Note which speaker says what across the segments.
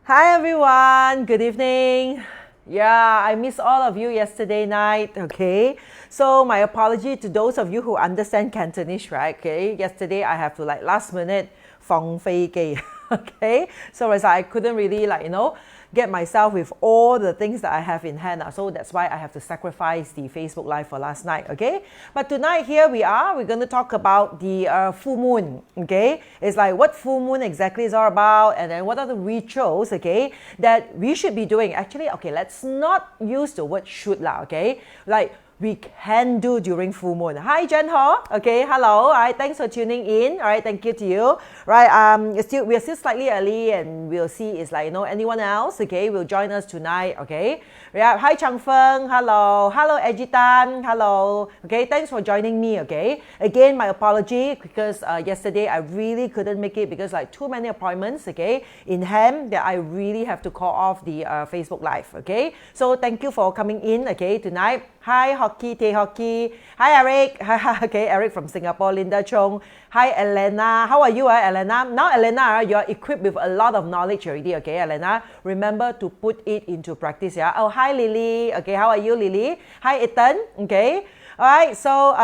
Speaker 1: Hi everyone, good evening. Yeah, I missed all of you yesterday night, okay? So my apology to those of you who understand Cantonese, right? Okay, yesterday I have to last minute 放飛機, okay? So it's I couldn't really get myself with all the things that I have in hand. So that's why I have to sacrifice the Facebook Live for last night, okay? But tonight here we're going to talk about the full moon, okay? It's like what full moon exactly is all about, and then what are the rituals, okay, that we should be doing. Actually, okay, let's not use the word should lah, okay? Like we can do during full moon. Hi Jen Ho, okay, hello, all right, thanks for tuning in, all right, thank you to you, right, we're still slightly early and we'll see is anyone else, okay, will join us tonight, okay, yeah, hi Chang Feng, hello, Ejitan, hello, okay, thanks for joining me, okay, again, my apology because yesterday I really couldn't make it because too many appointments, okay, in hand that I really have to call off the Facebook Live, okay, so thank you for coming in, okay, tonight. Hi, Hockey, Tay Hockey. Hi, Eric. Okay, Eric from Singapore. Linda Chong. Hi, Elena. How are you, Elena? Now, Elena, you're equipped with a lot of knowledge already, okay, Elena? Remember to put it into practice, yeah? Oh, hi, Lily. Okay, how are you, Lily? Hi, Ethan. Okay. All right, so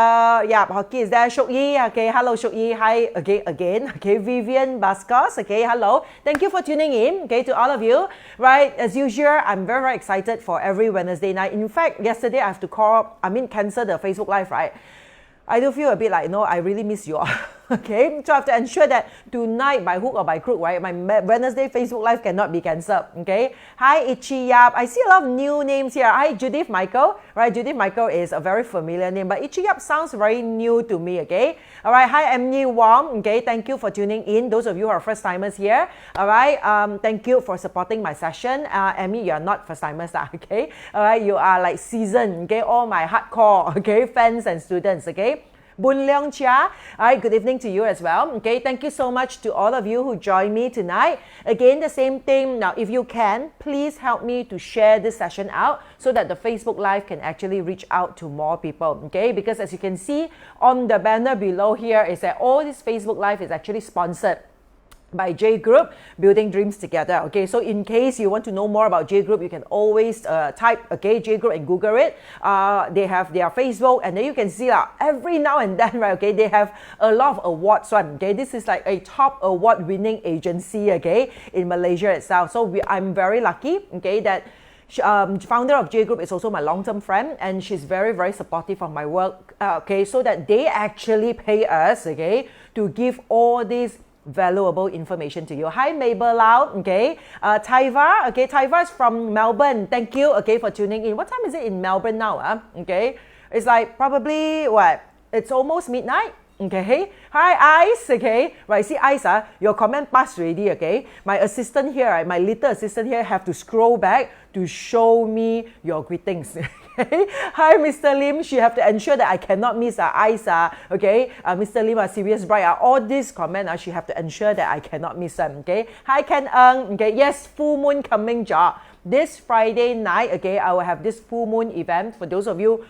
Speaker 1: yeah, Hockey is there. Shuk Yi, okay, hello Shuk Yi, hi again, okay, Vivian Bascos, okay, hello. Thank you for tuning in, okay, to all of you, right? As usual, I'm very, very excited for every Wednesday night. In fact, yesterday I have to cancel the Facebook Live, right? I do feel a bit I really miss you all. Okay, so I have to ensure that tonight, by hook or by crook, right, my Wednesday Facebook Live cannot be cancelled, okay? Hi, Ichi Yap. I see a lot of new names here. Hi, Judith Michael, right? Judith Michael is a very familiar name, but Ichi Yap sounds very new to me, okay? All right, hi, Emily Wong, okay? Thank you for tuning in. Those of you who are first-timers here, all right? Thank you for supporting my session. Emmy, you are not first-timers, okay? All right, you are seasoned, okay? All my hardcore, okay, fans and students, okay? Boon Leong Chia, all right, good evening to you as well. Okay, thank you so much to all of you who joined me tonight. Again, the same thing. Now, if you can, please help me to share this session out so that the Facebook Live can actually reach out to more people. Okay, because as you can see on the banner below here is that all this Facebook Live is actually sponsored by J Group, Building Dreams Together. Okay, so in case you want to know more about J Group, you can always type, okay, J Group and Google it. They have their Facebook, and then you can see every now and then, right, okay, they have a lot of awards one. Okay, this is a top award winning agency, okay, in Malaysia itself. So I'm very lucky, okay, that founder of J Group is also my long-term friend, and she's very, very supportive of my work, okay, so that they actually pay us, okay, to give all these valuable information to you. Hi Mabel Lau, okay, Taiva, okay, Taiva is from Melbourne. Thank you, okay, for tuning in. What time is it in Melbourne now? Okay, it's probably it's almost midnight. Okay, hi Ice, okay, right, see Ice, your comment passed already, okay, my assistant here, right, my little assistant here have to scroll back to show me your greetings. Okay. Hi Mr. Lim, she have to ensure that I cannot miss Ice, okay, Mr. Lim, serious bright, all these comments, she have to ensure that I cannot miss them, okay. Hi Ken Ng, okay, yes, full moon coming job. This Friday night, okay, I will have this full moon event. For those of you,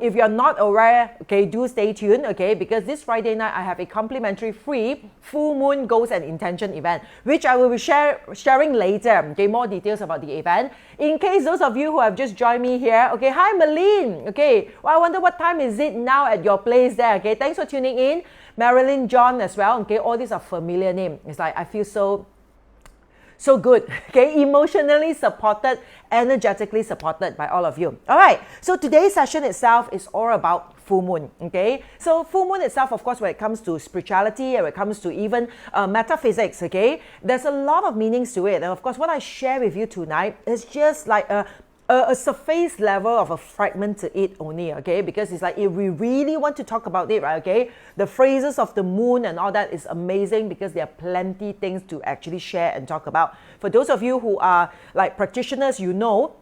Speaker 1: if you're not aware, okay, do stay tuned, okay, because this Friday night I have a complimentary free full moon goals and intention event, which I will be sharing later, okay, more details about the event. In case those of you who have just joined me here, okay, hi Malene, okay, well, I wonder what time is it now at your place there, okay, thanks for tuning in. Marilyn John as well, okay, all these are familiar names. It's I feel so good, okay, emotionally supported, energetically supported by all of you. All right, so today's session itself is all about full moon, okay? So full moon itself, of course, when it comes to spirituality and when it comes to even metaphysics, okay, there's a lot of meanings to it. And of course, what I share with you tonight is just a surface level of a fragment to it only, okay, because it's if we really want to talk about it, right, okay, the phrases of the moon and all that is amazing because there are plenty things to actually share and talk about. For those of you who are practitioners, you know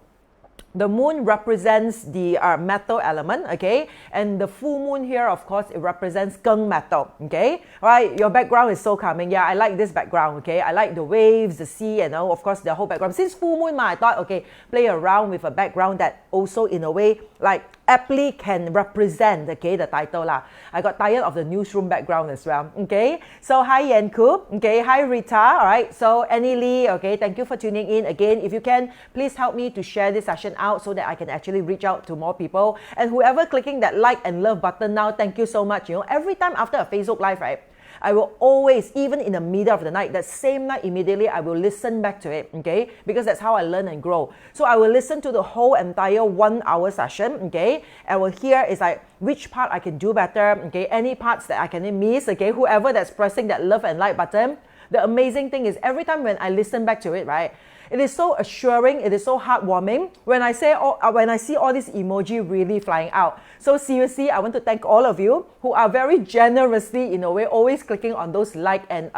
Speaker 1: The moon represents the metal element, okay? And the full moon here, of course, it represents Keng metal, okay? All right, your background is so calming. Yeah, I like this background, okay? I like the waves, the sea, and of course, the whole background. Since full moon, I thought, okay, play around with a background that also, in a way, like aptly can represent, okay, the title lah. I got tired of the newsroom background as well, okay? So, hi Yanku, okay? Hi Rita, all right? So, Annie Lee, okay? Thank you for tuning in. Again, if you can, please help me to share this session out so that I can actually reach out to more people. And whoever clicking that like and love button now, thank you so much. You know, every time after a Facebook Live, right, I will always, even in the middle of the night, that same night immediately, I will listen back to it, okay? Because that's how I learn and grow. So I will listen to the whole entire 1 hour session, okay? I will hear is like which part I can do better, okay? Any parts that I can miss, okay? Whoever that's pressing that love and like button, the amazing thing is every time when I listen back to it, right, it is so assuring, it is so heartwarming when I see all these emoji really flying out. So seriously, I want to thank all of you who are very generously, in a way, always clicking on those like and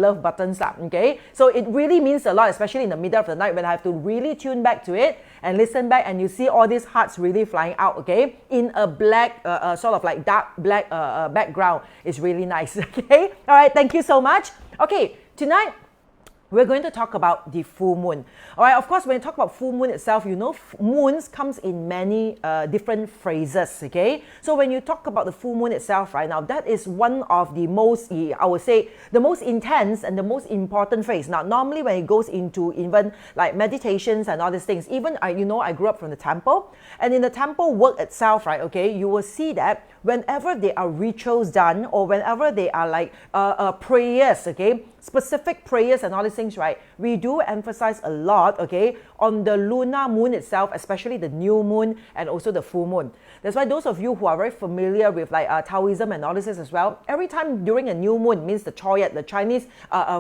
Speaker 1: love buttons, okay? So it really means a lot, especially in the middle of the night when I have to really tune back to it and listen back, and you see all these hearts really flying out, okay? In a black, sort of like dark black background. It's really nice, okay? All right, thank you so much. Okay, tonight, we're going to talk about the full moon. All right, of course, when you talk about full moon itself, you know, moons comes in many different phrases, okay? So when you talk about the full moon itself right now, that is one of the most, I would say, the most intense and the most important phrase. Now, normally when it goes into even like meditations and all these things, even, you know, I grew up from the temple, and in the temple work itself, right, okay, you will see that whenever there are rituals done or whenever they are like prayers, okay, specific prayers and all these things, right, we do emphasize a lot, okay, on the lunar moon itself, especially the new moon and also the full moon. That's why those of you who are very familiar with like Taoism and all this as well, every time during a new moon means the Choyat, the Chinese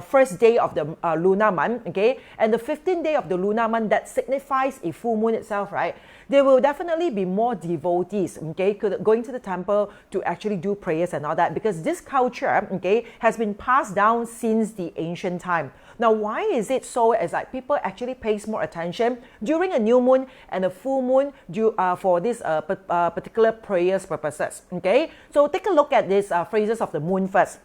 Speaker 1: first day of the lunar month, okay, and the 15th day of the lunar month that signifies a full moon itself, right, there will definitely be more devotees, okay, going to the temple to actually do prayers and all that, because this culture, okay, has been passed down since the ancient time. Now, why is it so? As like people actually pays more attention during a new moon and a full moon for this particular prayers purposes, okay? So take a look at these phrases of the moon first.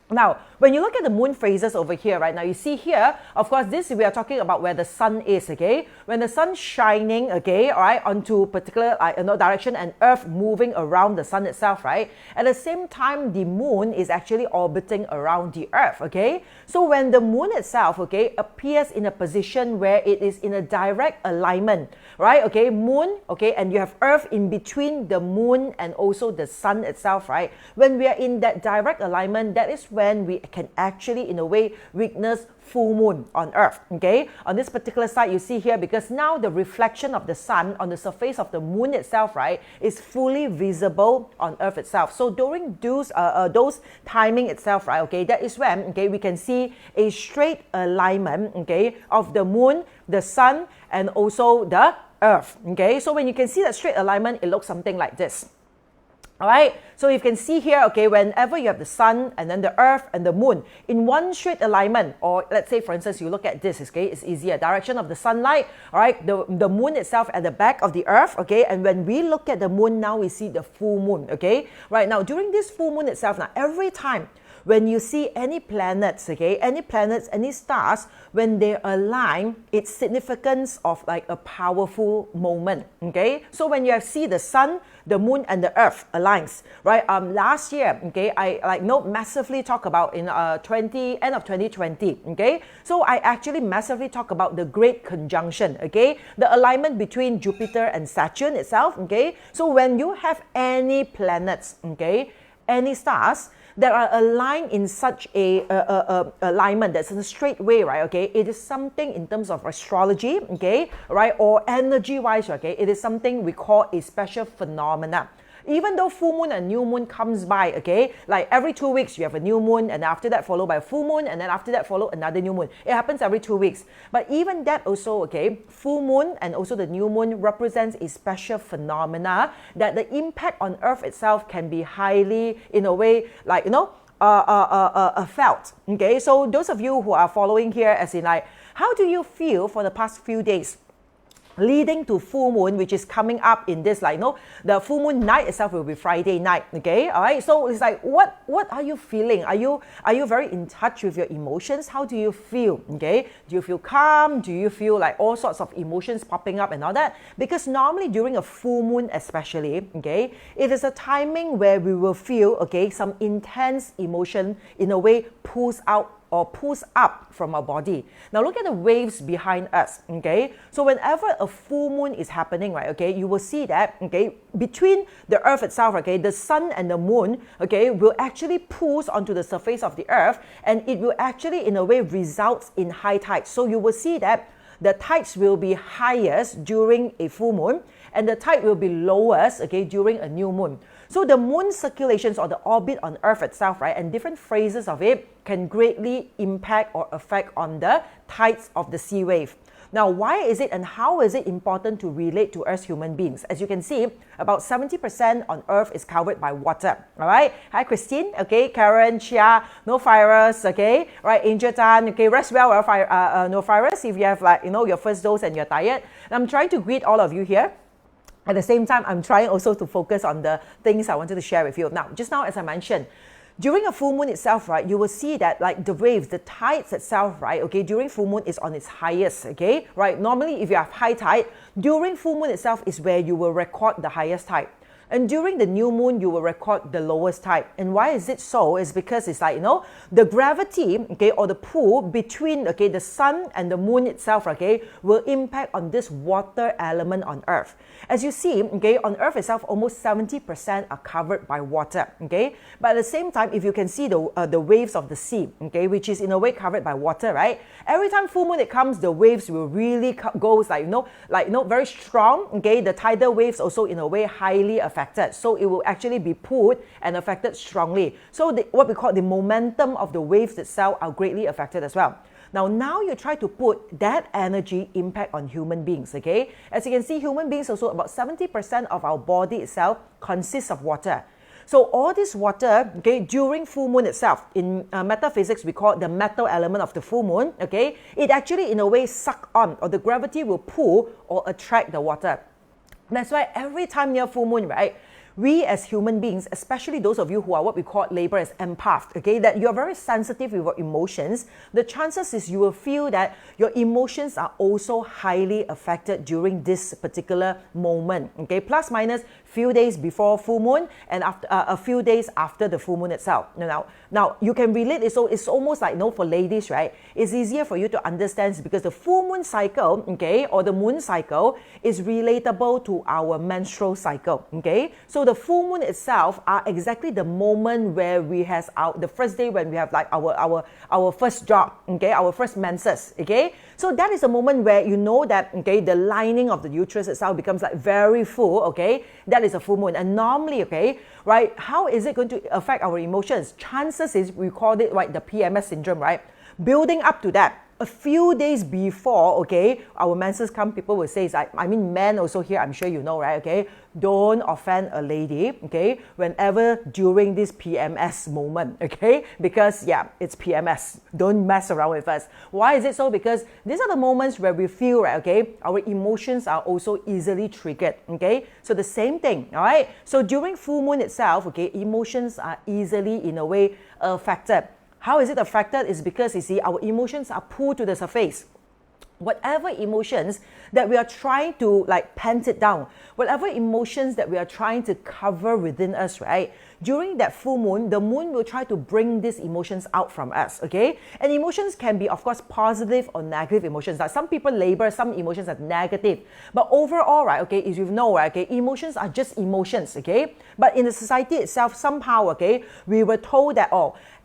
Speaker 1: Now, when you look at the moon phases over here, right now, you see here, of course, this we are talking about where the sun is, okay? When the sun's shining, okay, all right, onto particular direction and Earth moving around the sun itself, right? At the same time, the moon is actually orbiting around the Earth, okay? So when the moon itself, okay, appears in a position where it is in a direct alignment, right? Okay, moon, okay, and you have Earth in between the moon and also the sun itself, right? When we are in that direct alignment, that is when we can actually, in a way, witness full moon on Earth, okay? On this particular side, you see here, because now the reflection of the sun on the surface of the moon itself, right, is fully visible on Earth itself. So during those timing itself, right, okay, that is when, okay, we can see a straight alignment, okay, of the moon, the sun, and also the Earth, okay? So when you can see that straight alignment, it looks something like this. All right, so you can see here, okay, whenever you have the sun and then the earth and the moon in one straight alignment, or let's say, for instance, you look at this, okay, it's easier. Direction of the sunlight, all right, the moon itself at the back of the earth, okay, and when we look at the moon now, we see the full moon, okay? Right now, during this full moon itself, now every time when you see any planets, okay, any stars, when they align, it's significance of like a powerful moment, okay? So when you see the sun, the moon, and the earth aligns, right? Last year, okay, I massively talk about in end of 2020, okay? So I actually massively talk about the great conjunction, okay? The alignment between Jupiter and Saturn itself, okay? So when you have any planets, okay, any stars that are aligned in such a alignment that's in a straight way, right, okay, it is something in terms of astrology, okay, right, or energy-wise, okay, it is something we call a special phenomena. Even though full moon and new moon comes by, okay, like every 2 weeks you have a new moon, and after that followed by a full moon, and then after that follow another new moon. It happens every 2 weeks. But even that also, okay, full moon and also the new moon represents a special phenomena that the impact on Earth itself can be highly, in a way, like, you know, felt. Okay, so those of you who are following here, as in like, how do you feel for the past few days? leading to full moon, which is coming up in this, like, the full moon night itself will be Friday night. Okay, all right. So it's like, what are you feeling? Are you very in touch with your emotions? How do you feel? Okay, do you feel calm? Do you feel like all sorts of emotions popping up and all that? Because normally during a full moon, especially, okay, it is a timing where we will feel, okay, some intense emotion in a way pulls out or pulls up from our body. Now look at the waves behind us, okay? So whenever a full moon is happening, right, okay, you will see that, okay, between the earth itself, okay, the sun and the moon, okay, will actually pulls onto the surface of the earth, and it will actually in a way results in high tides. So you will see that the tides will be highest during a full moon, and the tide will be lowest, okay, during a new moon. So the moon circulations or the orbit on Earth itself, right, and different phases of it can greatly impact or affect on the tides of the sea wave. Now, why is it and how is it important to relate to us human beings? As you can see, about 70% on Earth is covered by water. All right. Hi, Christine. Okay, Karen, Chia, no virus. Okay, right. Angel Tan. Okay, rest well. No virus. If you have your first dose and you're tired. And I'm trying to greet all of you here. At the same time, I'm trying also to focus on the things I wanted to share with you. Now, just now, as I mentioned, during a full moon itself, right, you will see that like the waves, the tides itself, right, okay, during full moon is on its highest, okay, right? Normally, if you have high tide, during full moon itself is where you will record the highest tide. And during the new moon, you will record the lowest tide. And why is it so? It's because it's like, the gravity, okay, or the pull between, okay, the sun and the moon itself, okay, will impact on this water element on Earth. As you see, okay, on Earth itself, almost 70% are covered by water, okay? But at the same time, if you can see the waves of the sea, okay, which is in a way covered by water, right? Every time full moon it comes, the waves will really go very strong, okay? The tidal waves also in a way highly affected. So it will actually be pulled and affected strongly. So what we call the momentum of the waves itself are greatly affected as well. Now you try to put that energy impact on human beings, okay? As you can see, human beings also, about 70% of our body itself consists of water. So all this water, okay, during full moon itself, in metaphysics, we call it the metal element of the full moon, okay? It actually in a way suck on, or the gravity will pull or attract the water. That's why every time near full moon, right, we as human beings, especially those of you who are what we call labor as empath, okay, that you're very sensitive with your emotions, the chances is you will feel that your emotions are also highly affected during this particular moment, okay, plus minus few days before full moon and after a few days after the full moon itself. Now you can relate it, so it's almost like, for ladies, right, it's easier for you to understand because the full moon cycle, okay, or the moon cycle is relatable to our menstrual cycle, okay? So the full moon itself are exactly the moment where we have the first day when we have like our first job, okay, our first menses, okay? So that is a moment where you know that, okay, the lining of the uterus itself becomes like very full, okay? That is a full moon. And normally, okay, right, how is it going to affect our emotions? Chances is we call it, right, the PMS syndrome, right? Building up to that, a few days before, okay, our menses come, people will say, men also here, I'm sure you know, right, okay, don't offend a lady, okay, whenever during this PMS moment, okay, because, yeah, it's PMS. Don't mess around with us. Why is it so? Because these are the moments where we feel, right, okay, our emotions are also easily triggered, okay, so the same thing, all right, so during full moon itself, okay, emotions are easily, in a way, affected. How is it affected? Is because, you see, our emotions are pulled to the surface. Whatever emotions that we are trying to like pant it down, whatever emotions that we are trying to cover within us, right? During that full moon, the moon will try to bring these emotions out from us, okay? And emotions can be, of course, positive or negative emotions. Like some people label some emotions as negative. But overall, right, okay, as you know, right, okay, emotions are just emotions, okay? But in the society itself, somehow, okay, we were told that,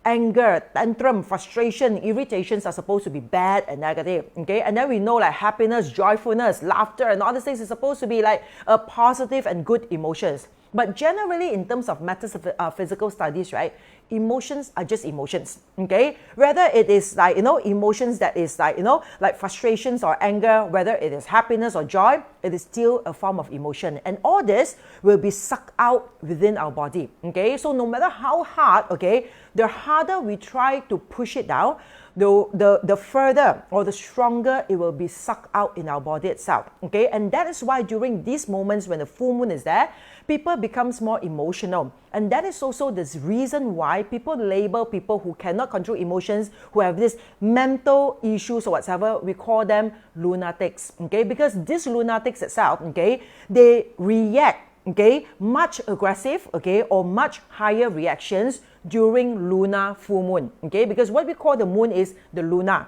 Speaker 1: anger, tantrum, frustration, irritations are supposed to be bad and negative, okay? And then we know like happiness, joyfulness, laughter, and all these things is supposed to be like a positive and good emotions. But generally, in terms of metaphysical studies, right, emotions are just emotions, okay? Whether it is like, emotions that is like, like frustrations or anger, whether it is happiness or joy, it is still a form of emotion. And all this will be sucked out within our body. Okay, so no matter how hard, okay, the harder we try to push it down, the further or the stronger it will be sucked out in our body itself. Okay, and that is why during these moments when the full moon is there, people becomes more emotional. And that is also the reason why people label people who cannot control emotions, who have this mental issues or whatever, we call them lunatics. Okay, because these lunatics itself, okay, they react, okay, much aggressive, okay, or much higher reactions during lunar full moon. Okay, because what we call the moon is the luna.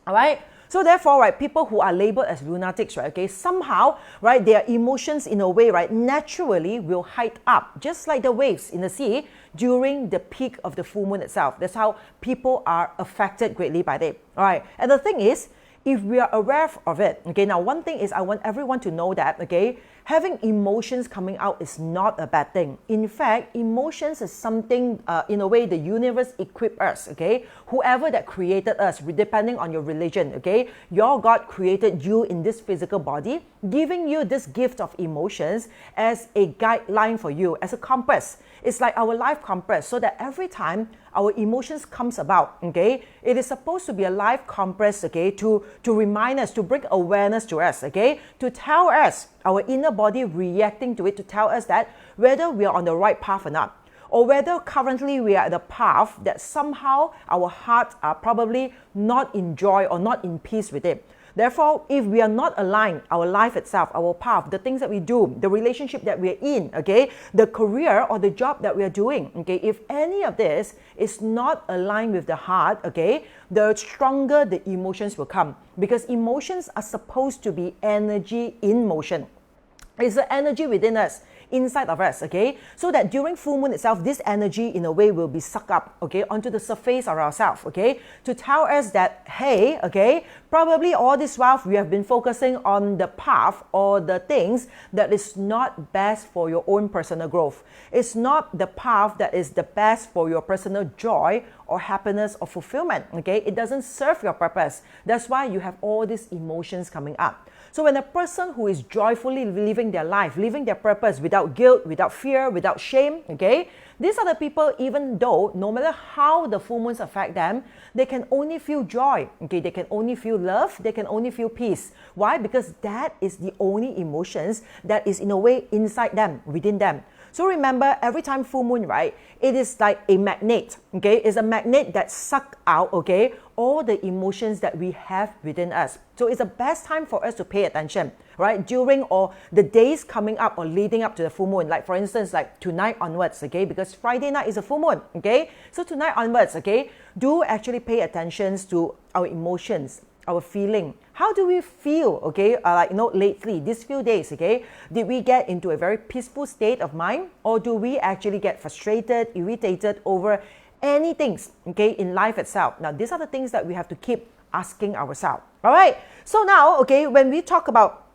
Speaker 1: All right. So therefore, right, people who are labeled as lunatics, right, okay, somehow, right, their emotions in a way, right, naturally will height up, just like the waves in the sea during the peak of the full moon itself. That's how people are affected greatly by it. All right. And the thing is, if we are aware of it, okay, now one thing is I want everyone to know that, okay, having emotions coming out is not a bad thing. In fact, emotions is something, in a way, the universe equipped us, okay? Whoever that created us, depending on your religion, okay? Your God created you in this physical body, giving you this gift of emotions as a guideline for you, as a compass. It's like our life compass, so that every time our emotions comes about, okay, it is supposed to be a life compass, okay, to remind us, to bring awareness to us, okay, to tell us, our inner body reacting to it, to tell us that whether we are on the right path or not, or whether currently we are at the path that somehow our hearts are probably not in joy or not in peace with it. Therefore, if we are not aligned, our life itself, our path, the things that we do, the relationship that we're in, okay, the career or the job that we are doing, okay, if any of this is not aligned with the heart, okay, the stronger the emotions will come. Because emotions are supposed to be energy in motion. It's the energy within us, inside of us, okay? So that during full moon itself, this energy in a way will be sucked up, okay, onto the surface of ourselves, okay? To tell us that, hey, okay, probably all this while we have been focusing on the path or the things that is not best for your own personal growth. It's not the path that is the best for your personal joy or happiness or fulfillment, okay? It doesn't serve your purpose. That's why you have all these emotions coming up. So when a person who is joyfully living their life, living their purpose without guilt, without fear, without shame, okay, these are the people, even though no matter how the full moons affect them, they can only feel joy, okay, they can only feel love, they can only feel peace. Why? Because that is the only emotions that is in a way inside them, within them. So remember, every time full moon, right, it is like a magnet, okay? It's a magnet that sucks out, okay, all the emotions that we have within us. So it's the best time for us to pay attention, right? During or the days coming up or leading up to the full moon. Like for instance, like tonight onwards, okay? Because Friday night is a full moon, okay? So tonight onwards, okay? Do actually pay attention to our emotions, our feeling. How do we feel, okay, lately, these few days, okay? Did we get into a very peaceful state of mind, or do we actually get frustrated, irritated over anything, okay, in life itself? Now, these are the things that we have to keep asking ourselves, all right? So now, okay, when we talk about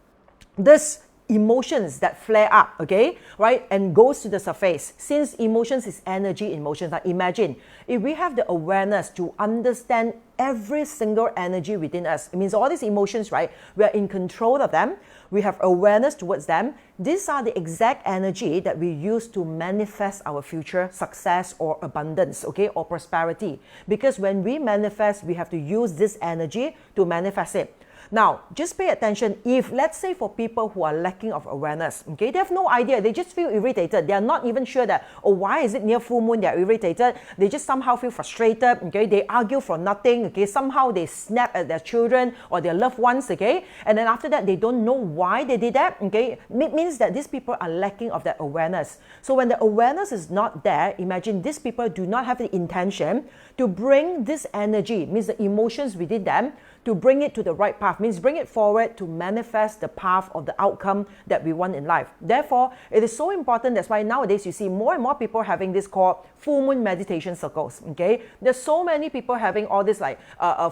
Speaker 1: this emotions that flare up, okay, right, and goes to the surface, since emotions is energy in motion, like imagine if we have the awareness to understand every single energy within us, it means all these emotions, right, we are in control of them, we have awareness towards them. These are the exact energy that we use to manifest our future success or abundance, okay, or prosperity. Because when we manifest, we have to use this energy to manifest it. Now, just pay attention. If, let's say, for people who are lacking of awareness, okay, they have no idea. They just feel irritated. They are not even sure that, oh, why is it near full moon they are irritated? They just somehow feel frustrated, okay? They argue for nothing, okay? Somehow they snap at their children or their loved ones, okay? And then after that, they don't know why they did that, okay? It means that these people are lacking of that awareness. So when the awareness is not there, imagine these people do not have the intention to bring this energy, means the emotions within them, to bring it to the right path, means bring it forward to manifest the path of the outcome that we want in life. Therefore, it is so important. That's why nowadays you see more and more people having this called full moon meditation circles, okay? There's so many people having all this like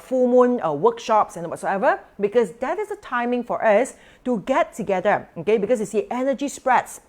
Speaker 1: full moon workshops and whatsoever, because that is the timing for us to get together, okay? Because you see energy spreads,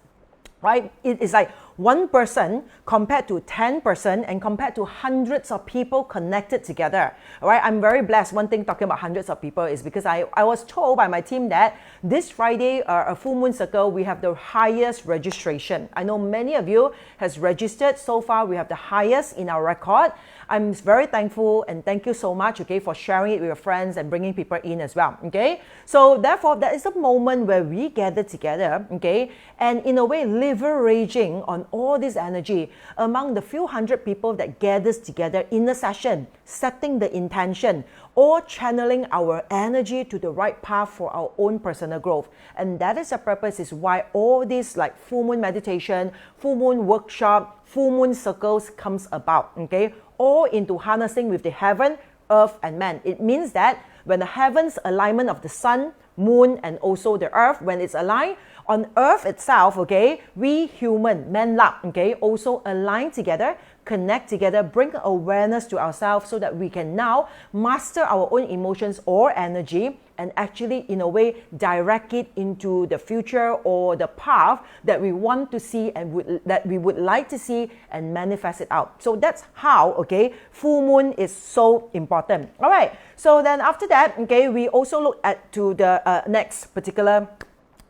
Speaker 1: right? It is like one person compared to 10% and compared to hundreds of people connected together. All right, I'm very blessed. One thing talking about hundreds of people is because I was told by my team that this Friday, a full moon circle, we have the highest registration. I know many of you has registered. So far, we have the highest in our record. I'm very thankful and thank you so much, okay, for sharing it with your friends and bringing people in as well, okay? So therefore, that is a moment where we gather together, okay, and in a way leveraging on all this energy among the few hundred people that gathers together in a session, setting the intention or channeling our energy to the right path for our own personal growth. And that is the purpose, is why all this like full moon meditation, full moon workshop, full moon circles comes about, okay? All into harnessing with the heaven, earth, and man. It means that when the heavens alignment of the sun, moon, and also the earth, when it's aligned, on earth itself, okay, we human, man luck, okay, also align together, connect together, bring awareness to ourselves so that we can now master our own emotions or energy and actually in a way direct it into the future or the path that we want to see and that we would like to see and manifest it out. So that's how, okay, full moon is so important. All right, so then after that, okay, we also look at to the next particular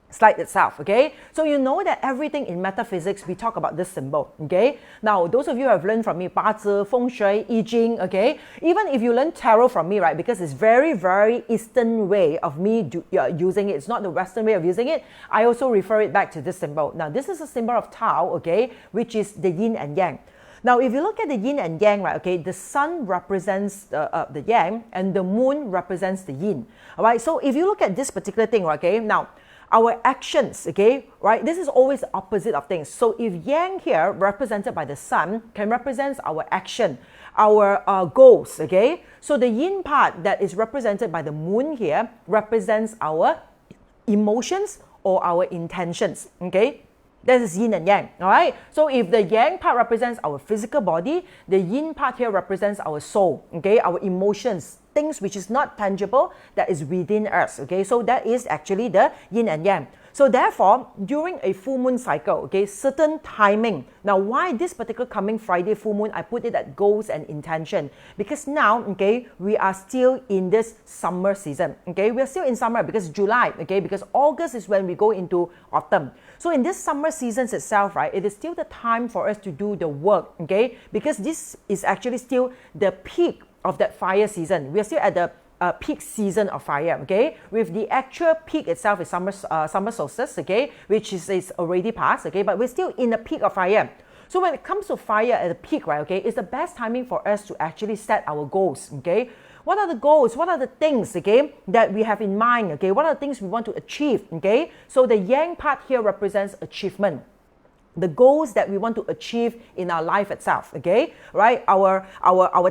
Speaker 1: slide itself, okay? So you know that everything in metaphysics, we talk about this symbol, okay? Now, those of you who have learned from me, 八字, Feng Shui, I Ching, okay? Even if you learn tarot from me, right, because it's very, very Eastern way of me using it, it's not the Western way of using it, I also refer it back to this symbol. Now, this is a symbol of Tao, okay, which is the Yin and Yang. Now, if you look at the Yin and Yang, right, okay, the sun represents the Yang and the moon represents the Yin, all right? So if you look at this particular thing, okay, now, our actions, okay, right? This is always the opposite of things. So if Yang here, represented by the sun, can represent our action, our goals, okay? So the Yin part that is represented by the moon here represents our emotions or our intentions, okay? That is Yin and Yang, all right? So if the Yang part represents our physical body, the Yin part here represents our soul, okay? Our emotions, things which is not tangible, that is within us, okay? So that is actually the Yin and Yang. So therefore, during a full moon cycle, okay, certain timing. Now, why this particular coming Friday full moon, I put it at goals and intention? Because now, okay, we are still in this summer season, okay? We are still in summer because July, okay? Because August is when we go into autumn. So in this summer seasons itself, right, it is still the time for us to do the work, okay? Because this is actually still the peak of that fire season. We are still at the peak season of fire, okay? With the actual peak itself is summer solstice, okay? Which is already past, okay? But we're still in the peak of fire. So when it comes to fire at the peak, right, okay, it's the best timing for us to actually set our goals, okay? What are the goals? What are the things, okay, that we have in mind, okay? What are the things we want to achieve, okay? So the Yang part here represents achievement. The goals that we want to achieve in our life itself, okay? Right? Our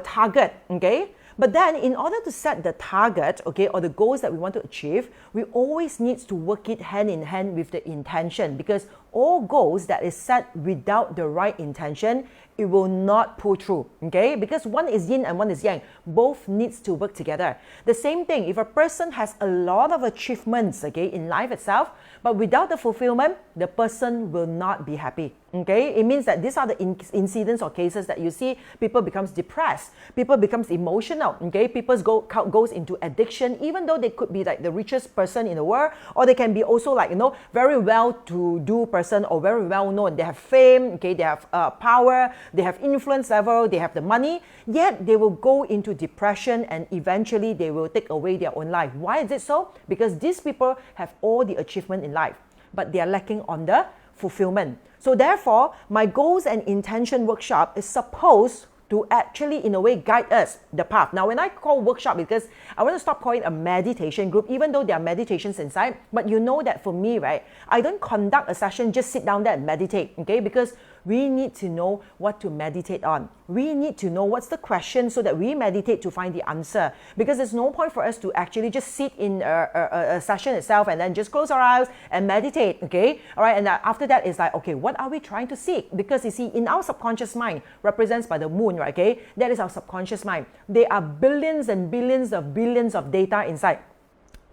Speaker 1: target, okay? But then in order to set the target, okay, or the goals that we want to achieve, we always need to work it hand in hand with the intention, because all goals that is set without the right intention, it will not pull through, okay? Because one is yin and one is yang. Both needs to work together. The same thing, if a person has a lot of achievements, okay, in life itself, but without the fulfillment, the person will not be happy, okay? It means that these are the incidents or cases that you see people becomes depressed, people becomes emotional, okay? People goes into addiction, even though they could be like the richest person in the world, or they can be also like, you know, very well-to-do person or very well-known. They have fame, okay? They have power, they have influence level, they have the money, yet they will go into depression and eventually they will take away their own life. Why is it so? Because these people have all the achievement in life, but they are lacking on the fulfillment. So therefore, my goals and intention workshop is supposed to actually, in a way, guide us the path. Now, when I call workshop, because I want to stop calling a meditation group, even though there are meditations inside, but you know that for me, right, I don't conduct a session, just sit down there and meditate, okay? Because we need to know what to meditate on. We need to know what's the question so that we meditate to find the answer. Because there's no point for us to actually just sit in a session itself and then just close our eyes and meditate, okay? All right, and after that, it's like, okay, what are we trying to seek? Because you see, in our subconscious mind, represents by the moon, right, okay? That is our subconscious mind. There are billions and billions of data inside.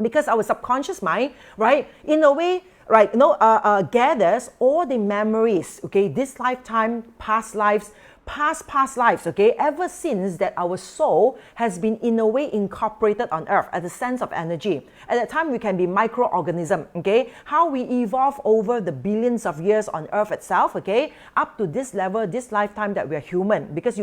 Speaker 1: Because our subconscious mind, right, in a way, right, gathers all the memories, okay, this lifetime, past lives, past lives, okay, ever since that our soul has been in a way incorporated on earth as a sense of energy. At that time, we can be microorganism, okay, how we evolve over the billions of years on earth itself, okay, up to this level, this lifetime that we are human, because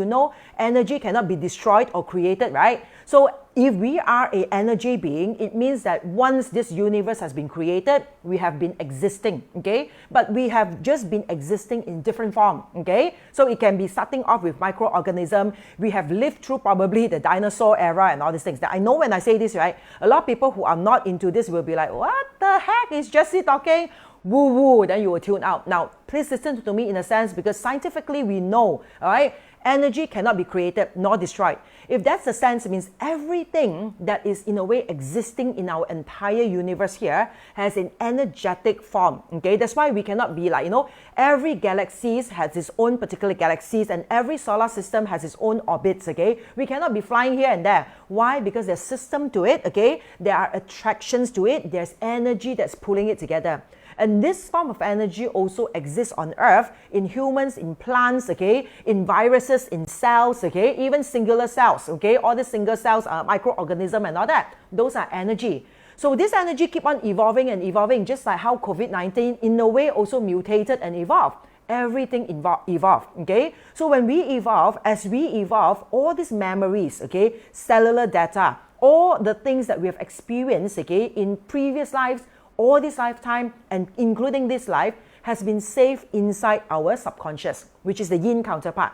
Speaker 1: energy cannot be destroyed or created, right? So if we are an energy being, it means that once this universe has been created, we have been existing, okay? But we have just been existing in different form, okay? So it can be starting off with microorganism. We have lived through probably the dinosaur era and all these things. That I know when I say this, right? A lot of people who are not into this will be like, what the heck is Jessie talking? Woo-woo, then you will tune out. Now, please listen to me in a sense, because scientifically we know, all right? Energy cannot be created nor destroyed. If that's the sense, it means everything that is in a way existing in our entire universe here has an energetic form. Okay, that's why we cannot be like, every galaxy has its own particular galaxies, and every solar system has its own orbits. Okay, we cannot be flying here and there. Why? Because there's system to it. Okay, there are attractions to it. There's energy that's pulling it together. And this form of energy also exists on Earth, in humans, in plants, okay, in viruses, in cells, okay, even singular cells, okay, all the single cells are microorganism and all that. Those are energy. So this energy keep on evolving and evolving, just like how COVID-19 in a way also mutated and evolved. Everything evolved, okay? So when we evolve, as we evolve, all these memories, okay, cellular data, all the things that we have experienced, okay, in previous lives, all this lifetime, and including this life, has been saved inside our subconscious, which is the yin counterpart.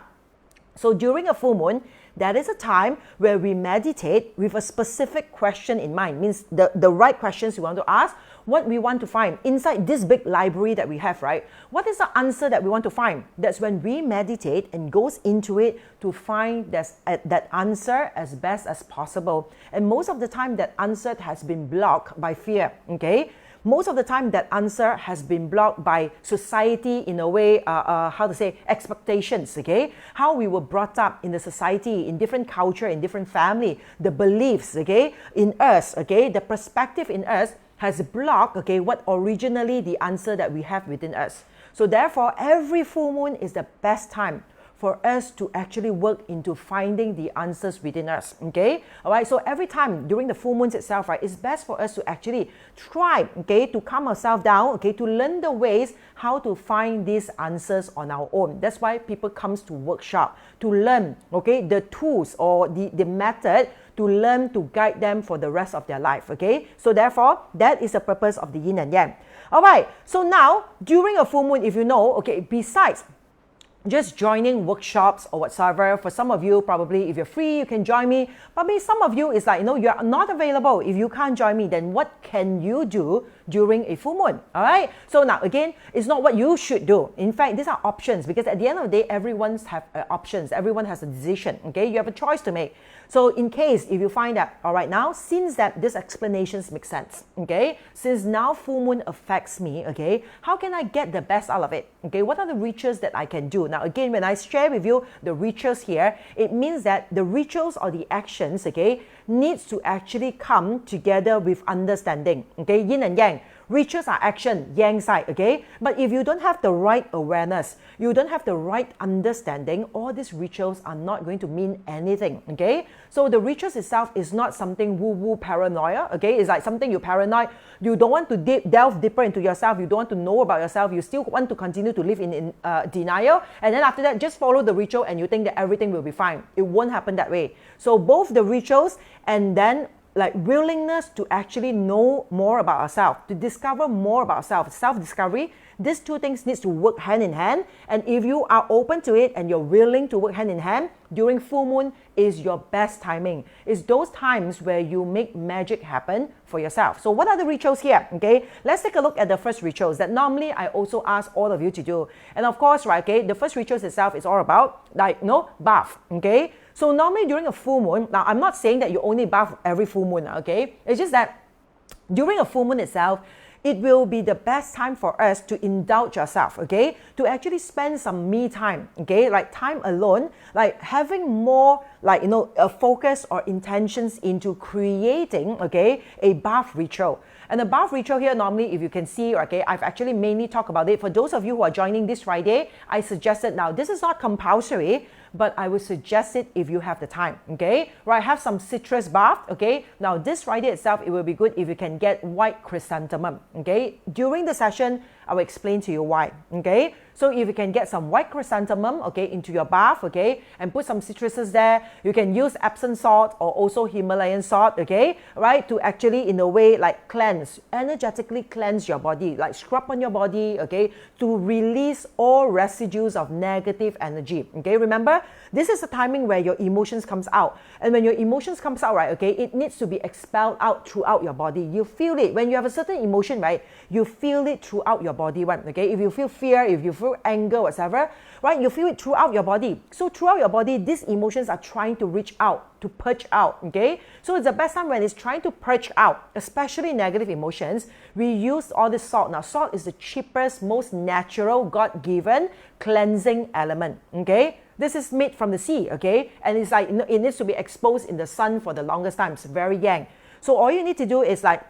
Speaker 1: So during a full moon, that is a time where we meditate with a specific question in mind. Means the right questions we want to ask, what we want to find inside this big library that we have, right? What is the answer that we want to find? That's when we meditate and goes into it to find that answer as best as possible. And most of the time, that answer has been blocked by fear, okay? Most of the time, that answer has been blocked by society in a way, expectations, okay? How we were brought up in the society, in different culture, in different family, the beliefs, okay, in us, okay? The perspective in us has blocked, okay, what originally the answer that we have within us. So therefore, every full moon is the best time for us to actually work into finding the answers within us, okay? All right, so every time during the full moons itself, right, it's best for us to actually try, okay, to calm ourselves down, okay, to learn the ways how to find these answers on our own. That's why people comes to workshop, to learn, okay, the tools or the method to learn to guide them for the rest of their life, okay? So therefore, that is the purpose of the yin and yang. All right, so now, during a full moon, if you know, okay, besides just joining workshops or whatsoever, for some of you, probably if you're free, you can join me. Probably some of you is like, you're not available. If you can't join me, then what can you do during a full moon? All right. So now again, it's not what you should do. In fact, these are options, because at the end of the day, everyone's have options. Everyone has a decision. Okay. You have a choice to make. So in case if you find that, all right, now since that these explanations make sense, okay, since now full moon affects me, okay, how can I get the best out of it? Okay, what are the rituals that I can do? Now again, when I share with you the rituals here, it means that the rituals or the actions, okay, needs to actually come together with understanding. Okay, yin and yang. Rituals are action, yang side, okay? But if you don't have the right awareness, you don't have the right understanding, all these rituals are not going to mean anything, okay? So the rituals itself is not something woo-woo paranoia, okay? It's like something you're paranoid, you don't want to delve deeper into yourself, you don't want to know about yourself, you still want to continue to live in denial, and then after that, just follow the ritual and you think that everything will be fine. It won't happen that way. So both the rituals and then like willingness to actually know more about ourselves, to discover more about ourselves, self-discovery, these two things needs to work hand in hand. And if you are open to it and you're willing to work hand in hand, during full moon is your best timing. It's those times where you make magic happen for yourself. So what are the rituals here? Okay, let's take a look at the first rituals that normally I also ask all of you to do. And of course, right, okay, the first rituals itself is all about like, bath, okay? So normally during a full moon, now I'm not saying that you only bath every full moon, okay? It's just that during a full moon itself, it will be the best time for us to indulge ourselves, okay? To actually spend some me time, okay? Like time alone, like having more, like, a focus or intentions into creating, okay, a bath ritual. And the bath ritual here, normally, if you can see, okay, I've actually mainly talked about it. For those of you who are joining this Friday, I suggested, now, this is not compulsory, but I would suggest it if you have the time, okay? Right, have some citrus bath, okay? Now, this Friday itself, it will be good if you can get white chrysanthemum, okay? During the session, I will explain to you why, okay? So if you can get some white chrysanthemum, okay, into your bath, okay, and put some citruses there, you can use Epsom salt or also Himalayan salt, okay, right, to actually, in a way, like cleanse, energetically cleanse your body, like scrub on your body, okay, to release all residues of negative energy, okay? Remember, this is the timing where your emotions comes out. And when your emotions comes out, right, okay, it needs to be expelled out throughout your body. You feel it. When you have a certain emotion, right, you feel it throughout your body, right, okay? If you feel fear, if you feel anger, whatever, right, you feel it throughout your body. So throughout your body, these emotions are trying to reach out, to purge out, okay? So it's the best time when it's trying to purge out, especially negative emotions. We use all this salt. Now, salt is the cheapest, most natural, God-given cleansing element, okay? This is made from the sea, okay? And it's like, it needs to be exposed in the sun for the longest time. It's very yang. So all you need to do is like,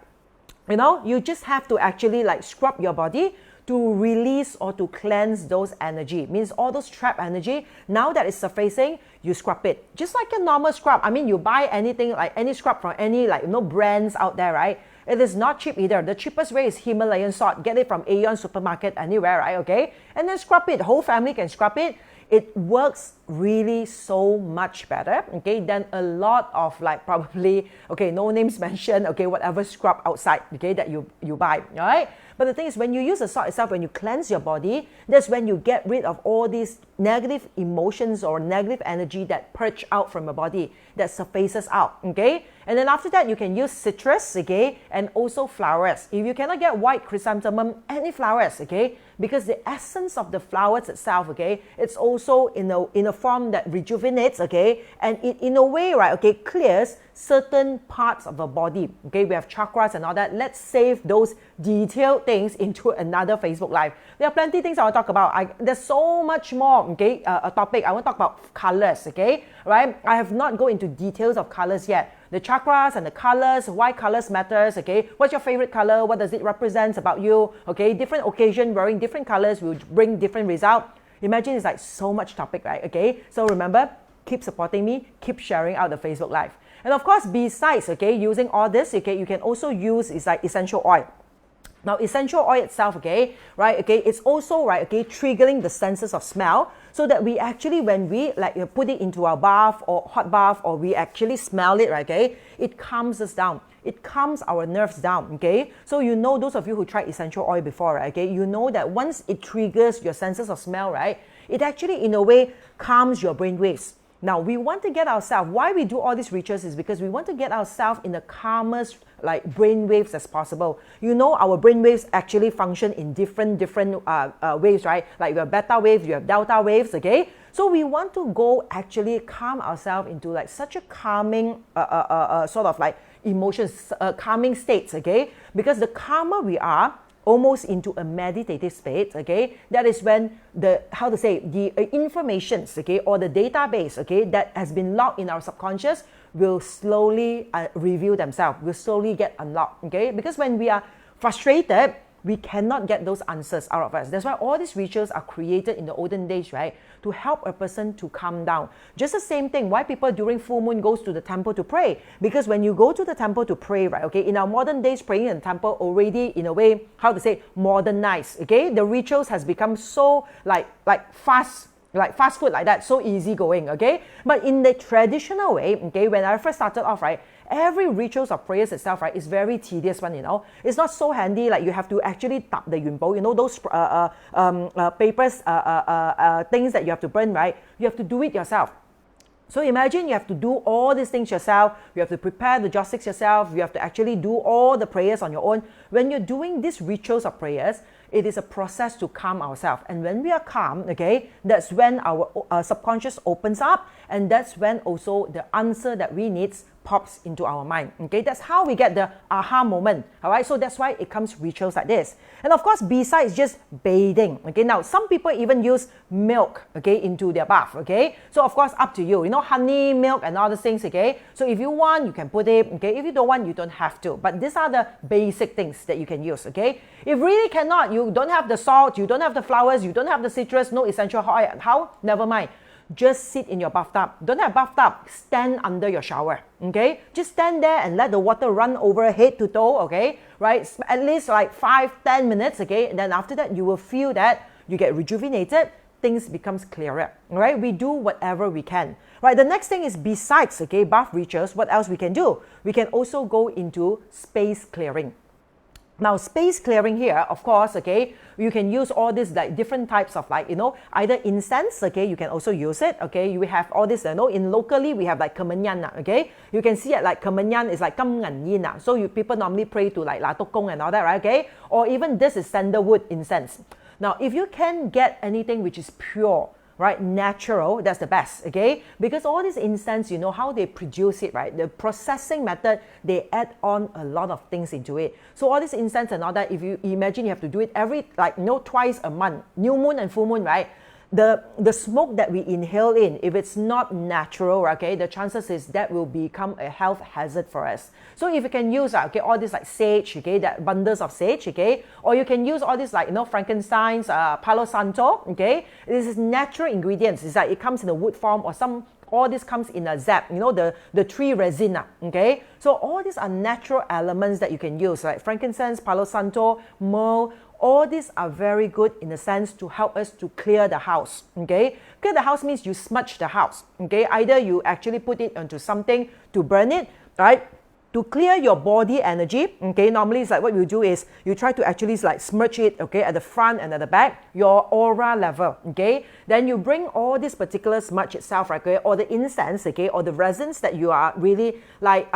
Speaker 1: you just have to actually like scrub your body to release or to cleanse those energy. It means all those trapped energy, now that it's surfacing, you scrub it. Just like a normal scrub. I mean, you buy anything, like any scrub from any brands out there, right? It is not cheap either. The cheapest way is Himalayan salt. Get it from Aeon supermarket anywhere, right? Okay? And then scrub it. The whole family can scrub it. It works really so much better, okay, than a lot of like probably, okay, no names mentioned, okay, whatever scrub outside, okay, that you buy, all right? But the thing is, when you use the salt itself, when you cleanse your body, that's when you get rid of all these negative emotions or negative energy that purge out from your body, that surfaces out, okay? And then after that, you can use citrus, okay, and also flowers. If you cannot get white chrysanthemum, any flowers, okay, because the essence of the flowers itself, okay, it's also in a form that rejuvenates, okay, and it in a way, right, okay, clears certain parts of the body, okay? We have chakras and all that. Let's save those detailed things into another Facebook Live. There are plenty of things I want to talk about. There's so much more, okay, a topic. I want to talk about colors, okay, right? I have not go into details of colors yet. The chakras and the colors, why colors matters, okay? What's your favorite color? What does it represent about you? Okay, different occasion, wearing different colors will bring different result. Imagine it's like so much topic, right? Okay, so remember, keep supporting me, keep sharing out the Facebook Live. And of course, besides, okay, using all this, okay, you can also use is like essential oil. Now, essential oil itself, okay, right, okay, it's also, right, okay, triggering the senses of smell, so that we actually, when we like put it into our bath or hot bath, or we actually smell it, right, okay, it calms us down. It calms our nerves down, okay? So those of you who tried essential oil before, right, okay, you know that once it triggers your senses of smell, right, it actually, in a way, calms your brain waves. Now, we want to get ourselves, why we do all these rituals is because we want to get ourselves in the calmest like brain waves as possible. Our brain waves actually function in different waves, right? Like you have beta waves, you have delta waves, okay? So we want to go actually calm ourselves into like such a calming sort of like emotions, calming states, okay? Because the calmer we are, almost into a meditative state, okay, that is when the informations, okay, or the database, okay, that has been locked in our subconscious will slowly reveal themselves, will slowly get unlocked, okay, because when we are frustrated, we cannot get those answers out of us. That's why all these rituals are created in the olden days, right? To help a person to calm down. Just the same thing, why people during full moon goes to the temple to pray. Because when you go to the temple to pray, right, okay, in our modern days, praying in the temple already, in a way, modernized, okay? The rituals has become so like fast food like that, so easy going, okay? But in the traditional way, okay, when I first started off, right, every rituals of prayers itself, right, is very tedious one, It's not so handy, like you have to actually tap the yunbo, those papers, things that you have to burn, right? You have to do it yourself. So imagine you have to do all these things yourself. You have to prepare the joss sticks yourself. You have to actually do all the prayers on your own. When you're doing these rituals of prayers, it is a process to calm ourselves. And when we are calm, okay, that's when our subconscious opens up, and that's when also the answer that we need pops into our mind. Okay, that's how we get the aha moment. All right, so that's why it comes rituals like this. And of course, besides just bathing, okay, now some people even use milk, okay, into their bath. Okay, so of course, up to you. You know, honey, milk, and other things. Okay, so if you want, you can put it. Okay, if you don't want, you don't have to. But these are the basic things that you can use. Okay, if really cannot, you don't have the salt, you don't have the flowers, you don't have the citrus, no essential oil. How? Never mind. Just sit in your bathtub. Don't have bathtub, stand under your shower. Okay, just stand there and let the water run over head to toe. Okay, right, at least like 5-10 minutes. Okay, and then after that you will feel that you get rejuvenated, things becomes clearer. All right, we do whatever we can. Right, the next thing is, besides, okay, bath rituals, what else we can do? We can also go into space clearing. Now, space clearing here, of course, okay, you can use all these like different types of like, you know, either incense, okay, you can also use it, okay, you have all this, you know, in locally we have like kemenyan, okay, you can see it like kemenyan is like kam ngan yin, so people normally pray to like la tok kong and all that, right, okay, or even this is sandalwood incense. Now, if you can get anything which is pure, right, natural, that's the best, okay, because all this incense, you know how they produce it, right, the processing method, they add on a lot of things into it. So all this incense and all that, if you imagine you have to do it every, like, you know, twice a month, new moon and full moon, right, the smoke that we inhale in, if it's not natural, okay, the chances is that will become a health hazard for us. So if you can use, okay, all this like sage, okay, that bundles of sage, okay, or you can use all this like, you know, frankincense, Palo Santo, okay, this is natural ingredients. It's like it comes in a wood form, or all this comes in a zap, you know, the tree resin, okay. So all these are natural elements that you can use, like frankincense, Palo Santo, myrrh. All these are very good in a sense to help us to clear the house, okay? Clear the house means you smudge the house, okay? Either you actually put it onto something to burn it, right? To clear your body energy, okay, normally it's like what you do is you try to actually like smudge it, okay, at the front and at the back, your aura level, okay. Then you bring all this particular smudge itself, right, okay, or the incense, okay, or the resins that you are really like,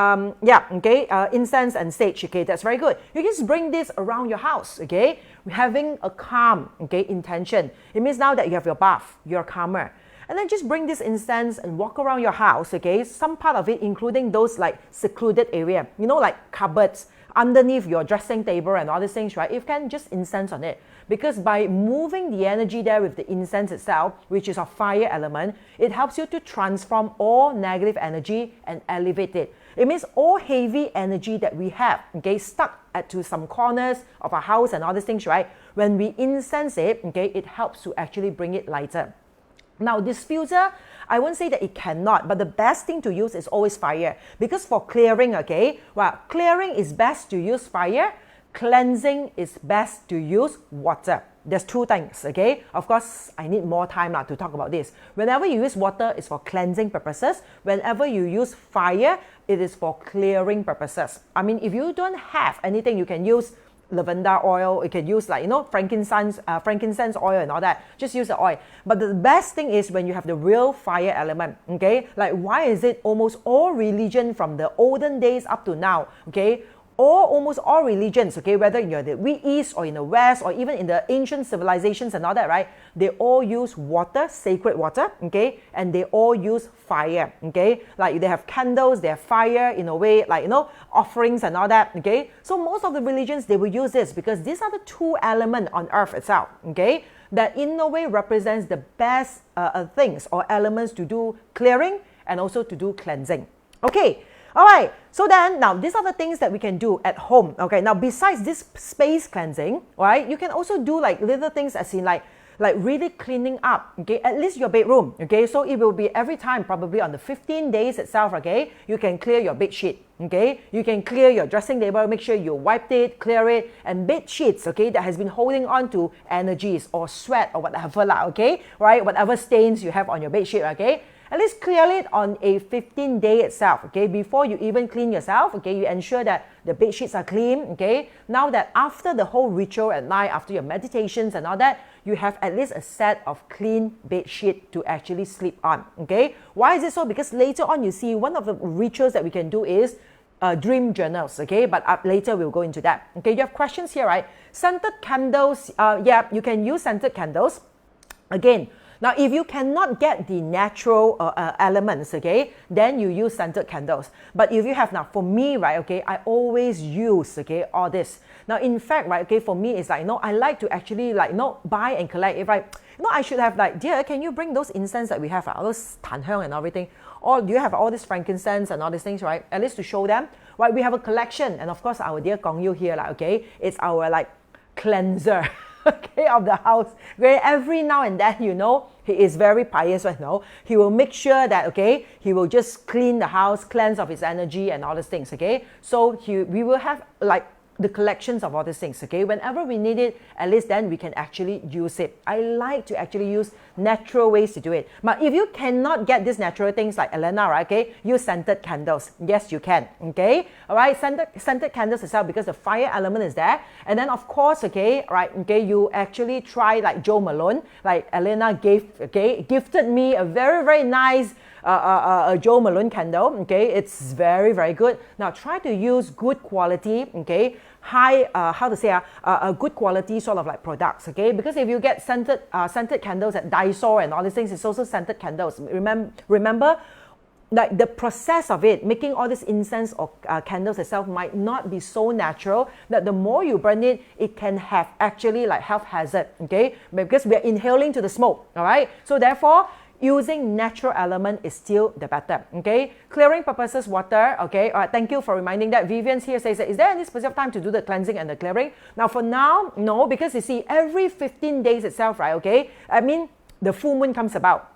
Speaker 1: incense and sage, okay, that's very good. You just bring this around your house, okay, having a calm, okay, intention. It means now that you have your bath, you're calmer. And then just bring this incense and walk around your house, okay? Some part of it, including those like secluded area, you know, like cupboards, underneath your dressing table and all these things, right? You can just incense on it. Because by moving the energy there with the incense itself, which is a fire element, it helps you to transform all negative energy and elevate it. It means all heavy energy that we have, okay, stuck to some corners of our house and all these things, right? When we incense it, okay, it helps to actually bring it lighter. Now, diffuser, I won't say that it cannot, but the best thing to use is always fire. Because for clearing, okay, well, clearing is best to use fire, cleansing is best to use water. There's two things, okay? Of course, I need more time to talk about this. Whenever you use water, it's for cleansing purposes. Whenever you use fire, it is for clearing purposes. I mean, if you don't have anything, you can use lavender oil, you can use like, you know, frankincense oil and all that. Just use the oil. But the best thing is when you have the real fire element, okay? Like, why is it almost all religion from the olden days up to now, okay? Almost all religions, okay, whether in the East or in the West or even in the ancient civilizations and all that, right? They all use water, sacred water, okay? And they all use fire, okay? Like they have candles, they have fire in a way, like, you know, offerings and all that, okay? So most of the religions, they will use this because these are the two elements on earth itself, okay? That in a way represents the best things or elements to do clearing and also to do cleansing. Okay. All right, so then now these are the things that we can do at home. Okay, now besides this space cleansing, right, you can also do like little things as in like really cleaning up, okay, at least your bedroom, okay, so it will be every time probably on the 15 days itself, okay, you can clear your bed sheet, okay, you can clear your dressing table, make sure you wiped it, clear it, and bed sheets, okay, that has been holding on to energies or sweat or whatever, okay, right, whatever stains you have on your bed sheet, okay, at least clear it on a 15-day itself, okay? Before you even clean yourself, okay? You ensure that the bed sheets are clean, okay? Now that after the whole ritual at night, after your meditations and all that, you have at least a set of clean bed sheet to actually sleep on, okay? Why is it so? Because later on, you see, one of the rituals that we can do is dream journals, okay? But later we'll go into that. Okay, you have questions here, right? Scented candles, yeah, you can use scented candles. Again, Now, if you cannot get the natural elements, okay, then you use scented candles. But if you have, now for me, right, okay, I always use, okay, all this. Now, in fact, right, okay, for me, it's like, I like to actually like, buy and collect. If I should have like, dear, can you bring those incense that we have, all those tanhyang and everything? Or do you have all this frankincense and all these things, right? At least to show them, right? We have a collection. And of course, our dear Gong Yu here, like, okay, it's our like cleanser. Okay, of the house. Okay, every now and then, he is very pious right now. He will make sure that, okay, he will just clean the house, cleanse of his energy and all these things, okay? So we will have like the collections of all these things, okay? Whenever we need it, at least then we can actually use it. I like to actually use natural ways to do it. But if you cannot get these natural things like Elena, right, okay, use scented candles. Yes, you can, okay? All right, scented candles itself, because the fire element is there. And then, of course, okay, right, okay, you actually try like Jo Malone, like Elena gifted me a very, very nice a Jo Malone candle, okay? It's very, very good. Now, try to use good quality, okay? High, a good quality sort of like products, okay? Because if you get scented candles at Daiso and all these things, it's also scented candles. Remember, like the process of it, making all this incense or candles itself might not be so natural that the more you burn it, it can have actually like health hazard, okay? Because we are inhaling to the smoke, all right? So therefore, using natural element is still the better, okay? Clearing purposes, water, okay? All right, thank you for reminding that. Vivian's here says, is there any specific time to do the cleansing and the clearing? Now, for now, no, because you see, every 15 days itself, right, okay? I mean, the full moon comes about.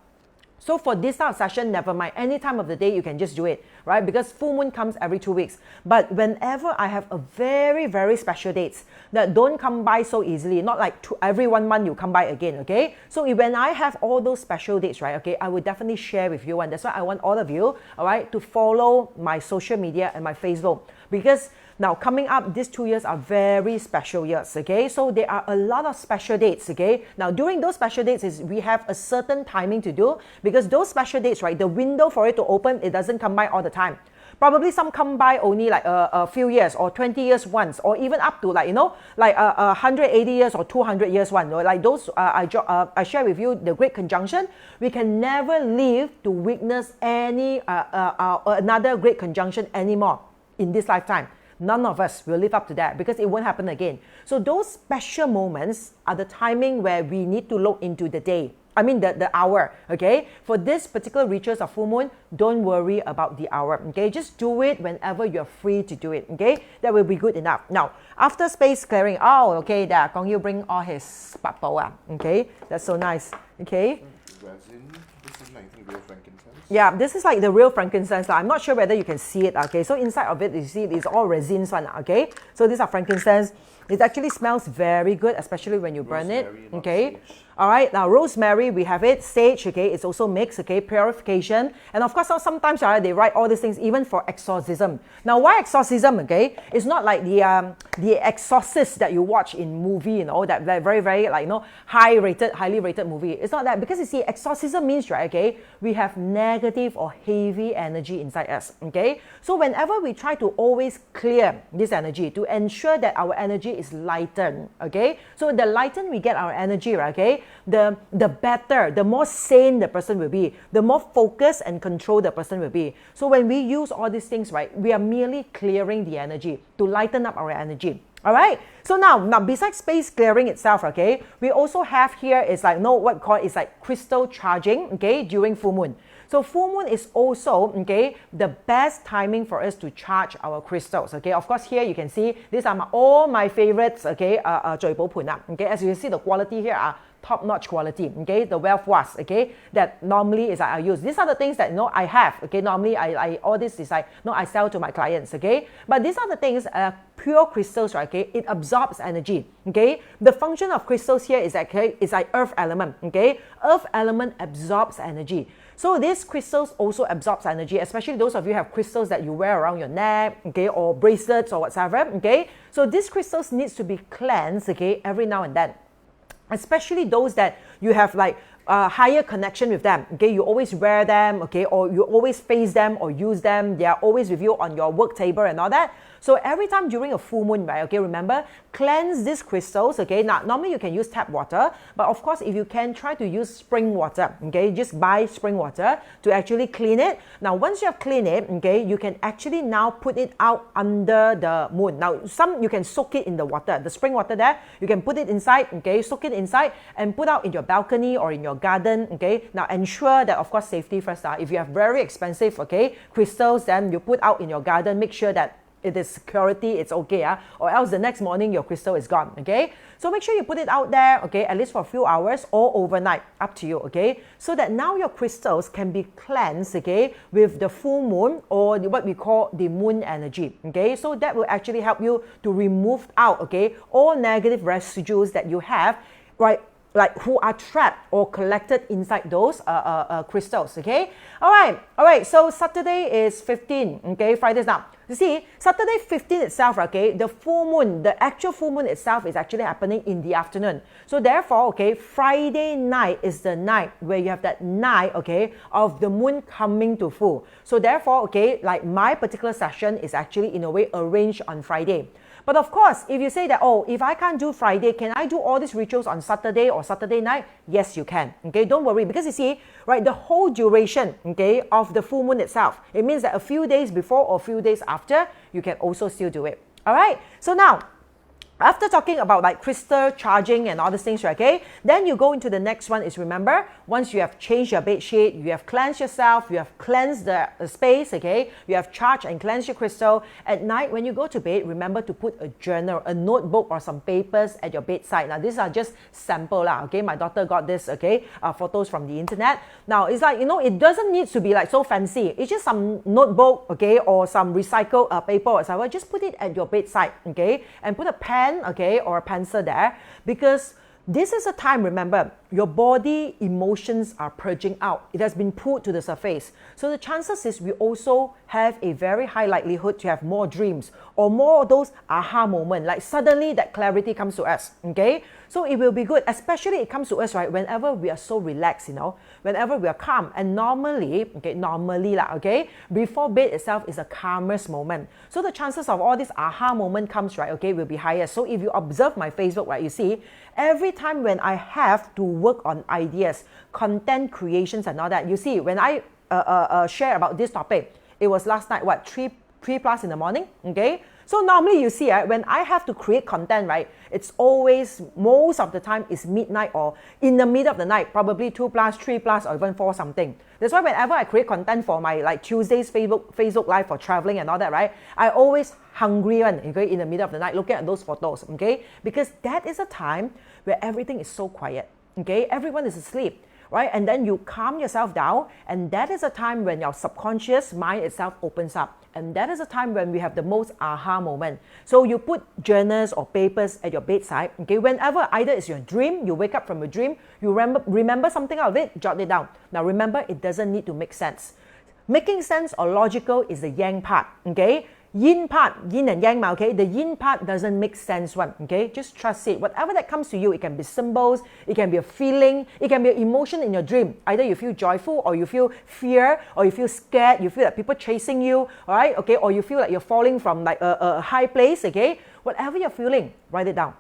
Speaker 1: So for this type of session, never mind. Any time of the day, you can just do it, right? Because full moon comes every 2 weeks. But whenever I have a very, very special dates that don't come by so easily, not like every 1 month you come by again, okay? So when I have all those special dates, right, okay, I will definitely share with you. And that's why I want all of you, all right, to follow my social media and my Facebook. Because now, coming up, these 2 years are very special years, okay? So there are a lot of special dates, okay? Now, during those special dates, we have a certain timing to do, because those special dates, right, the window for it to open, it doesn't come by all the time. Probably some come by only like a few years or 20 years once, or even up to like, 180 years or 200 years once. Like those, I share with you the Great Conjunction. We can never live to witness any another Great Conjunction anymore in this lifetime. None of us will live up to that, because it won't happen again. So those special moments are the timing where we need to look into the day. I mean the hour, okay? For this particular rituals of full moon, don't worry about the hour, okay? Just do it whenever you're free to do it, okay? That will be good enough. Now, after space clearing, okay, there, Gong Yu bring all his patpoa, okay? That's so nice, okay?
Speaker 2: Resin. This is, I think, real frankincense.
Speaker 1: Yeah, this is like the real frankincense. I'm not sure whether you can see it, okay? So inside of it, you see, it's all resins one, okay? So these are frankincense. It actually smells very good, especially when you burn it, okay? All right, now rosemary, we have it. Sage, okay, it's also mixed, okay, purification. And of course, sometimes they write all these things even for exorcism. Now, why exorcism, okay? It's not like the exorcist that you watch in movie, that very, very, like, highly rated movie. It's not that, because you see, exorcism means, right, okay, we have negative or heavy energy inside us, okay? So whenever we try to always clear this energy to ensure that our energy is lightened, okay? So the lighten we get our energy, right, okay, the better, the more sane the person will be, the more focused and controlled the person will be. So when we use all these things, right, we are merely clearing the energy to lighten up our energy. All right. So now besides space clearing itself, okay, we also have here is like what we call is like crystal charging, okay, during full moon. So full moon is also, okay, the best timing for us to charge our crystals, okay. Of course, here you can see these are all my favorites, okay, okay. As you can see, the quality here are top-notch quality, okay, the wealth was, okay, that normally is I use. These are the things that I have, okay. Normally I all this is I sell to my clients, okay. But these are the things, pure crystals, right, okay, it absorbs energy, okay. The function of crystals here is like earth element, okay. Earth element absorbs energy. So these crystals also absorbs energy, especially those of you who have crystals that you wear around your neck, okay, or bracelets or whatever, okay. So these crystals needs to be cleansed, okay, every now and then. Especially those that you have like higher connection with them, okay, you always wear them, okay, or you always face them or use them, they are always with you on your work table and all that. So every time during a full moon, right, okay, remember, cleanse these crystals, okay. Now, normally you can use tap water, but of course, if you can, try to use spring water, okay. Just buy spring water to actually clean it. Now, once you have cleaned it, okay, you can actually now put it out under the moon. Now, some you can soak it in the water, the spring water there, you can put it inside, okay, soak it inside and put out in your balcony or in your garden, okay. Now, ensure that, of course, safety first. If you have very expensive, okay, crystals, then you put out in your garden, make sure that it is security, it's okay, or else the next morning your crystal is gone, okay? So make sure you put it out there, okay, at least for a few hours or overnight, up to you, okay? So that now your crystals can be cleansed, okay, with the full moon or what we call the moon energy, okay? So that will actually help you to remove out, okay, all negative residues that you have, right? Like who are trapped or collected inside those crystals, okay? All right, so Saturday is 15, okay, Friday's now. You see, Saturday 15 itself, okay, the full moon, the actual full moon itself is actually happening in the afternoon. So therefore, okay, Friday night is the night where you have that night, okay, of the moon coming to full. So therefore, okay, like my particular session is actually in a way arranged on Friday. But of course, if you say that, oh, if I can't do Friday, can I do all these rituals on Saturday or Saturday night? Yes, you can. Okay, don't worry, because you see, right, the whole duration, okay, of the full moon itself, it means that a few days before or a few days after, you can also still do it. All right. So now, after talking about like crystal charging and all these things, okay, then you go into the next one is, remember, once you have changed your bed sheet, you have cleansed yourself, you have cleansed the space, okay, you have charged and cleansed your crystal. At night, when you go to bed, remember to put a journal, a notebook or some papers at your bedside. Now, these are just sample lah, okay. My daughter got this, okay, photos from the internet. Now, it's like, you know, it doesn't need to be like so fancy. It's just some notebook, okay, or some recycled paper or something. Just put it at your bedside, okay, and put a pen, okay, or a pencil there, because this is a time, remember, your body emotions are purging out. It has been pulled to the surface. So the chances is we also have a very high likelihood to have more dreams or more of those aha moments, like suddenly that clarity comes to us, okay? So it will be good, especially it comes to us, right, whenever we are so relaxed, you know, whenever we are calm. And normally, okay, before bed itself is a calmest moment. So the chances of all this aha moment comes, right, okay, will be higher. So if you observe my Facebook, right, you see, every time when I have to work on ideas, content creations and all that, you see, when I share about this topic, it was last night, what, 3 plus in the morning, okay? So normally you see, when I have to create content, right, it's always, most of the time is midnight or in the middle of the night, probably 2 plus, 3 plus, or even 4 something. That's why whenever I create content for my like Tuesday's Facebook Live for traveling and all that, right, I always hungry one, okay, in the middle of the night looking at those photos, okay, because that is a time where everything is so quiet, okay, everyone is asleep. Right? And then you calm yourself down, and that is a time when your subconscious mind itself opens up. And that is a time when we have the most aha moment. So you put journals or papers at your bedside, okay? Whenever either it's your dream, you wake up from a dream, you remember something out of it, jot it down. Now remember, it doesn't need to make sense. Making sense or logical is the yang part, okay? Yin part, yin and yang, okay? The yin part doesn't make sense one, okay? Just trust it. Whatever that comes to you, it can be symbols, it can be a feeling, it can be an emotion in your dream. Either you feel joyful, or you feel fear, or you feel scared, you feel like people chasing you, all right, okay? Or you feel like you're falling from like a high place, okay? Whatever you're feeling, write it down.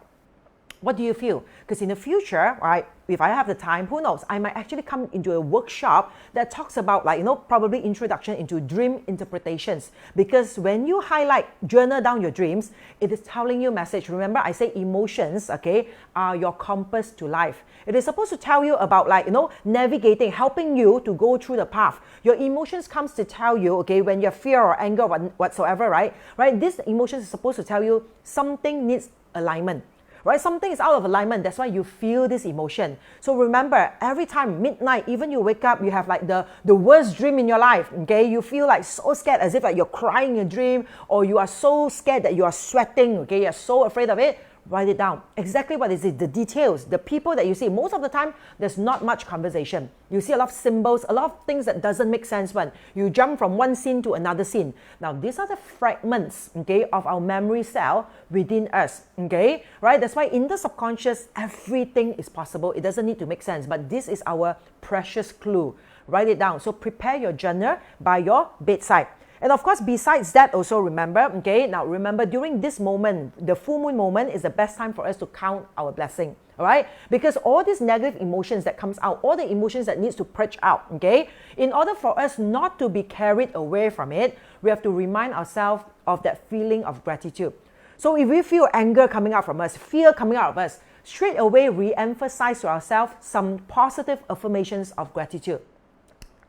Speaker 1: What do you feel? Because in the future, right, if I have the time, who knows, I might actually come into a workshop that talks about, like, you know, probably introduction into dream interpretations. Because when you highlight, journal down your dreams, it is telling you a message. Remember, I say emotions, okay, are your compass to life. It is supposed to tell you about, like, you know, navigating, helping you to go through the path. Your emotions comes to tell you, okay, when you have fear or anger or whatsoever, right? This emotions is supposed to tell you something needs alignment. Right? Something is out of alignment. That's why you feel this emotion. So remember, every time, midnight, even you wake up, you have like the worst dream in your life. Okay? You feel like so scared, as if like you're crying in your dream, or you are so scared that you are sweating. Okay? You're so afraid of it. Write it down. Exactly what is it? The details, the people that you see. Most of the time, there's not much conversation. You see a lot of symbols, a lot of things that doesn't make sense when you jump from one scene to another scene. Now, these are the fragments, okay, of our memory cell within us, okay? Right? That's why in the subconscious, everything is possible. It doesn't need to make sense, but this is our precious clue. Write it down. So prepare your journal by your bedside. And of course, besides that also remember, okay, now remember during this moment, the full moon moment is the best time for us to count our blessing. All right, because all these negative emotions that comes out, all the emotions that needs to purge out, okay, in order for us not to be carried away from it, we have to remind ourselves of that feeling of gratitude. So if we feel anger coming out from us, fear coming out of us, straight away re-emphasize to ourselves some positive affirmations of gratitude.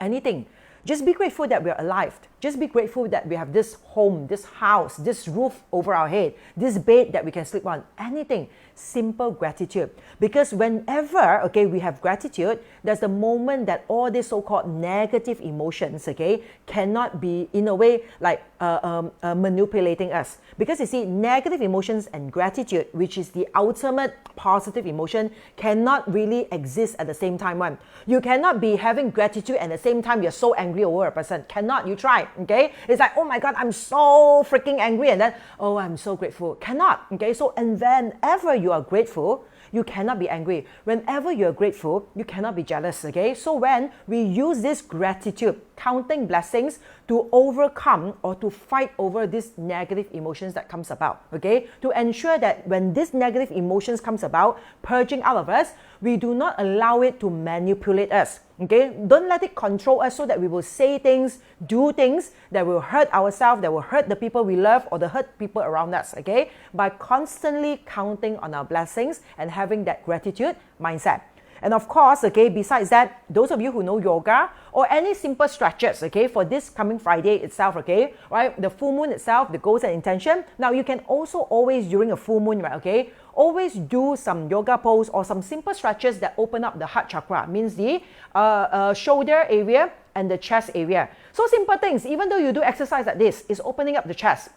Speaker 1: Anything. Just be grateful that we're alive. Just be grateful that we have this home, this house, this roof over our head, this bed that we can sleep on. Anything. Simple gratitude. Because whenever, okay, we have gratitude, there's the moment that all these so-called negative emotions, okay, cannot be, in a way, like manipulating us. Because you see, negative emotions and gratitude, which is the ultimate positive emotion, cannot really exist at the same time. One, you cannot be having gratitude and at the same time you're so angry over a person. Cannot. You try. Okay, it's like, oh my God, I'm so freaking angry, and then, oh, I'm so grateful. Cannot. Okay, so and whenever you are grateful, you cannot be angry. Whenever you're grateful, you cannot be jealous. Okay, so when we use this gratitude, counting blessings, to overcome or to fight over these negative emotions that comes about, okay, to ensure that when this negative emotions comes about, purging out of us, we do not allow it to manipulate us. Okay, don't let it control us so that we will say things, do things that will hurt ourselves, that will hurt the people we love or the hurt people around us. Okay, by constantly counting on our blessings and having that gratitude mindset. And of course, okay, besides that, those of you who know yoga or any simple stretches, okay, for this coming Friday itself, okay, right, the full moon itself, the goals and intention. Now, you can also always, during a full moon, right, okay, always do some yoga pose or some simple stretches that open up the heart chakra, means the shoulder area and the chest area. So simple things, even though you do exercise like this, is opening up the chest.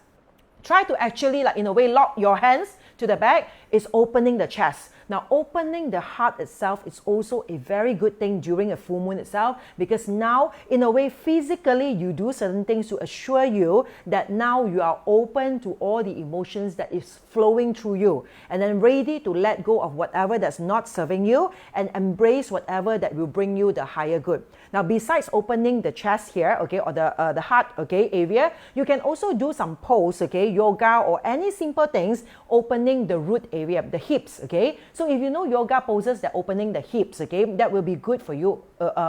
Speaker 1: Try to actually, like in a way, lock your hands to the back, is opening the chest. Now, opening the heart itself is also a very good thing during a full moon itself, because now, in a way, physically, you do certain things to assure you that now you are open to all the emotions that is flowing through you, and then ready to let go of whatever that's not serving you and embrace whatever that will bring you the higher good. Now, besides opening the chest here, okay, or the heart, okay, area, you can also do some pose, okay, yoga or any simple things, opening the root area, the hips, okay. So if you know yoga poses that opening the hips, okay, that will be good for you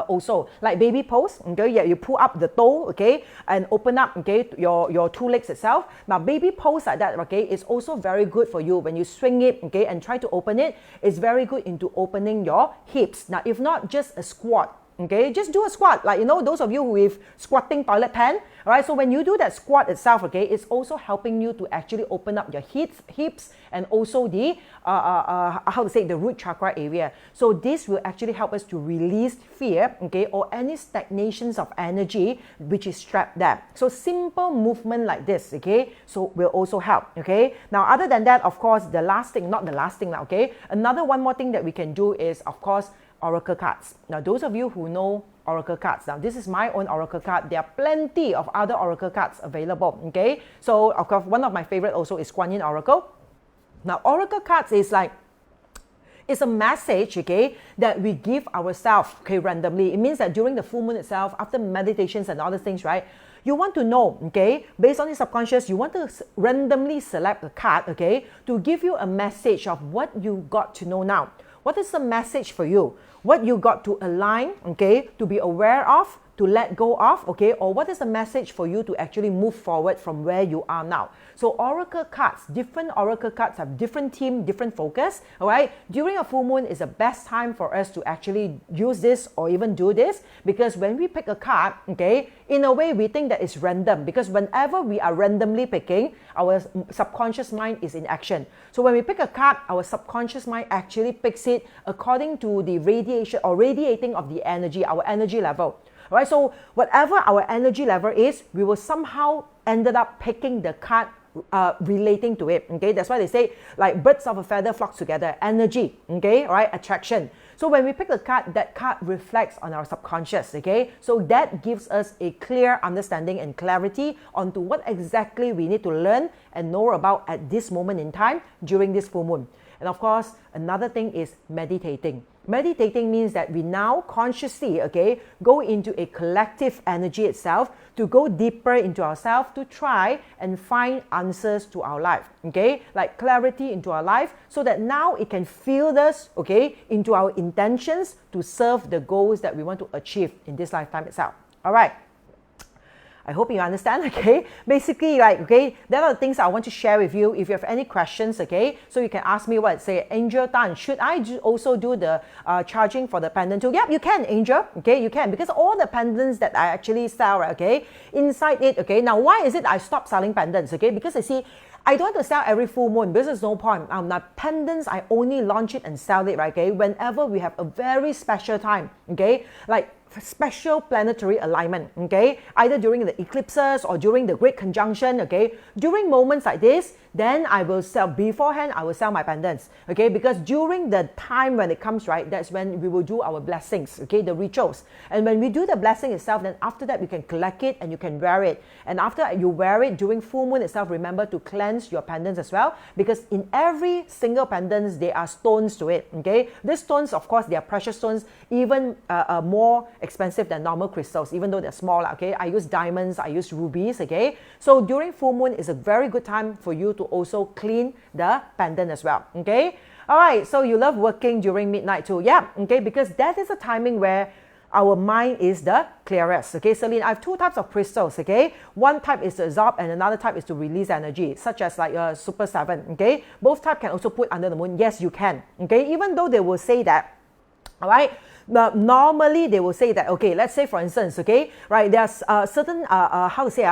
Speaker 1: also. Like baby pose, okay, yeah, you pull up the toe, okay, and open up, okay, your two legs itself. Now, baby pose like that, okay, is also very good for you. When you swing it, okay, and try to open it, it's very good into opening your hips. Now, if not, just a squat. Okay, just do a squat, like, you know, those of you with squatting toilet pan, all right, so when you do that squat itself, okay, it's also helping you to actually open up your hips and also the, how to say, the root chakra area. So this will actually help us to release fear, okay, or any stagnations of energy which is trapped there. So simple movement like this, okay, so will also help, okay. Now, other than that, of course, the last thing, not the last thing, okay, another one more thing that we can do is, of course, oracle cards. Now, those of you who know oracle cards, now this is my own oracle card. There are plenty of other oracle cards available, okay. So, of course, one of my favorite also is Kuan Yin Oracle. Now, oracle cards is like, it's a message, okay, that we give ourselves, okay, randomly. It means that during the full moon itself, after meditations and other things, right, you want to know, okay, based on your subconscious, you want to randomly select a card, okay, to give you a message of what you got to know now. What is the message for you? What you got to align, okay, to be aware of, to let go of, okay, or what is the message for you to actually move forward from where you are now? So oracle cards, different oracle cards have different theme, different focus, all right? During a full moon is the best time for us to actually use this or even do this, because when we pick a card, okay, in a way we think that it's random, because whenever we are randomly picking, our subconscious mind is in action. So when we pick a card, our subconscious mind actually picks it according to the radiation or radiating of the energy, our energy level. All right, so whatever our energy level is, we will somehow ended up picking the card relating to it. Okay, that's why they say like birds of a feather flock together. Energy, okay, all right, attraction. So when we pick the card, that card reflects on our subconscious. Okay, so that gives us a clear understanding and clarity onto what exactly we need to learn and know about at this moment in time during this full moon. And of course, another thing is meditating. Meditating means that we now consciously, okay, go into a collective energy itself to go deeper into ourselves to try and find answers to our life, okay, like clarity into our life so that now it can fill us, okay, into our intentions to serve the goals that we want to achieve in this lifetime itself. All right. I hope you understand, okay? Basically, like, okay, there are the things I want to share with you. If you have any questions, okay, so you can ask me what, say, Angel Tan, should I also do the charging for the pendant too? Yep, you can, Angel, okay, you can, because all the pendants that I actually sell, okay, inside it, okay, now why is it I stopped selling pendants, okay? Because you see, I don't want to sell every full moon because there's no point. Now, pendants, I only launch it and sell it, right, okay, whenever we have a very special time, okay, like special planetary alignment, okay, either during the eclipses or during the great conjunction, okay, during moments like this, then I will sell, beforehand I will sell my pendants, okay, because during the time when it comes, right, that's when we will do our blessings, okay, the rituals. And when we do the blessing itself, then after that you can collect it and you can wear it. And after you wear it during full moon itself, remember to cleanse your pendants as well, because in every single pendants there are stones to it, okay. These stones, of course, they are precious stones, even more expensive than normal crystals, even though they're small, okay. I use diamonds, I use rubies, okay. So during full moon is a very good time for you to also clean the pendant as well, okay. All right, so you love working during midnight too, yeah, okay, because that is a timing where our mind is the clearest, okay. Celine, I have two types of crystals, okay. One type is to absorb and another type is to release energy, such as like a Super 7, okay. Both types can also put under the moon. Yes, you can, okay, even though they will say that, all right, normally they will say that, okay, let's say for instance, okay, right, there's certain how to say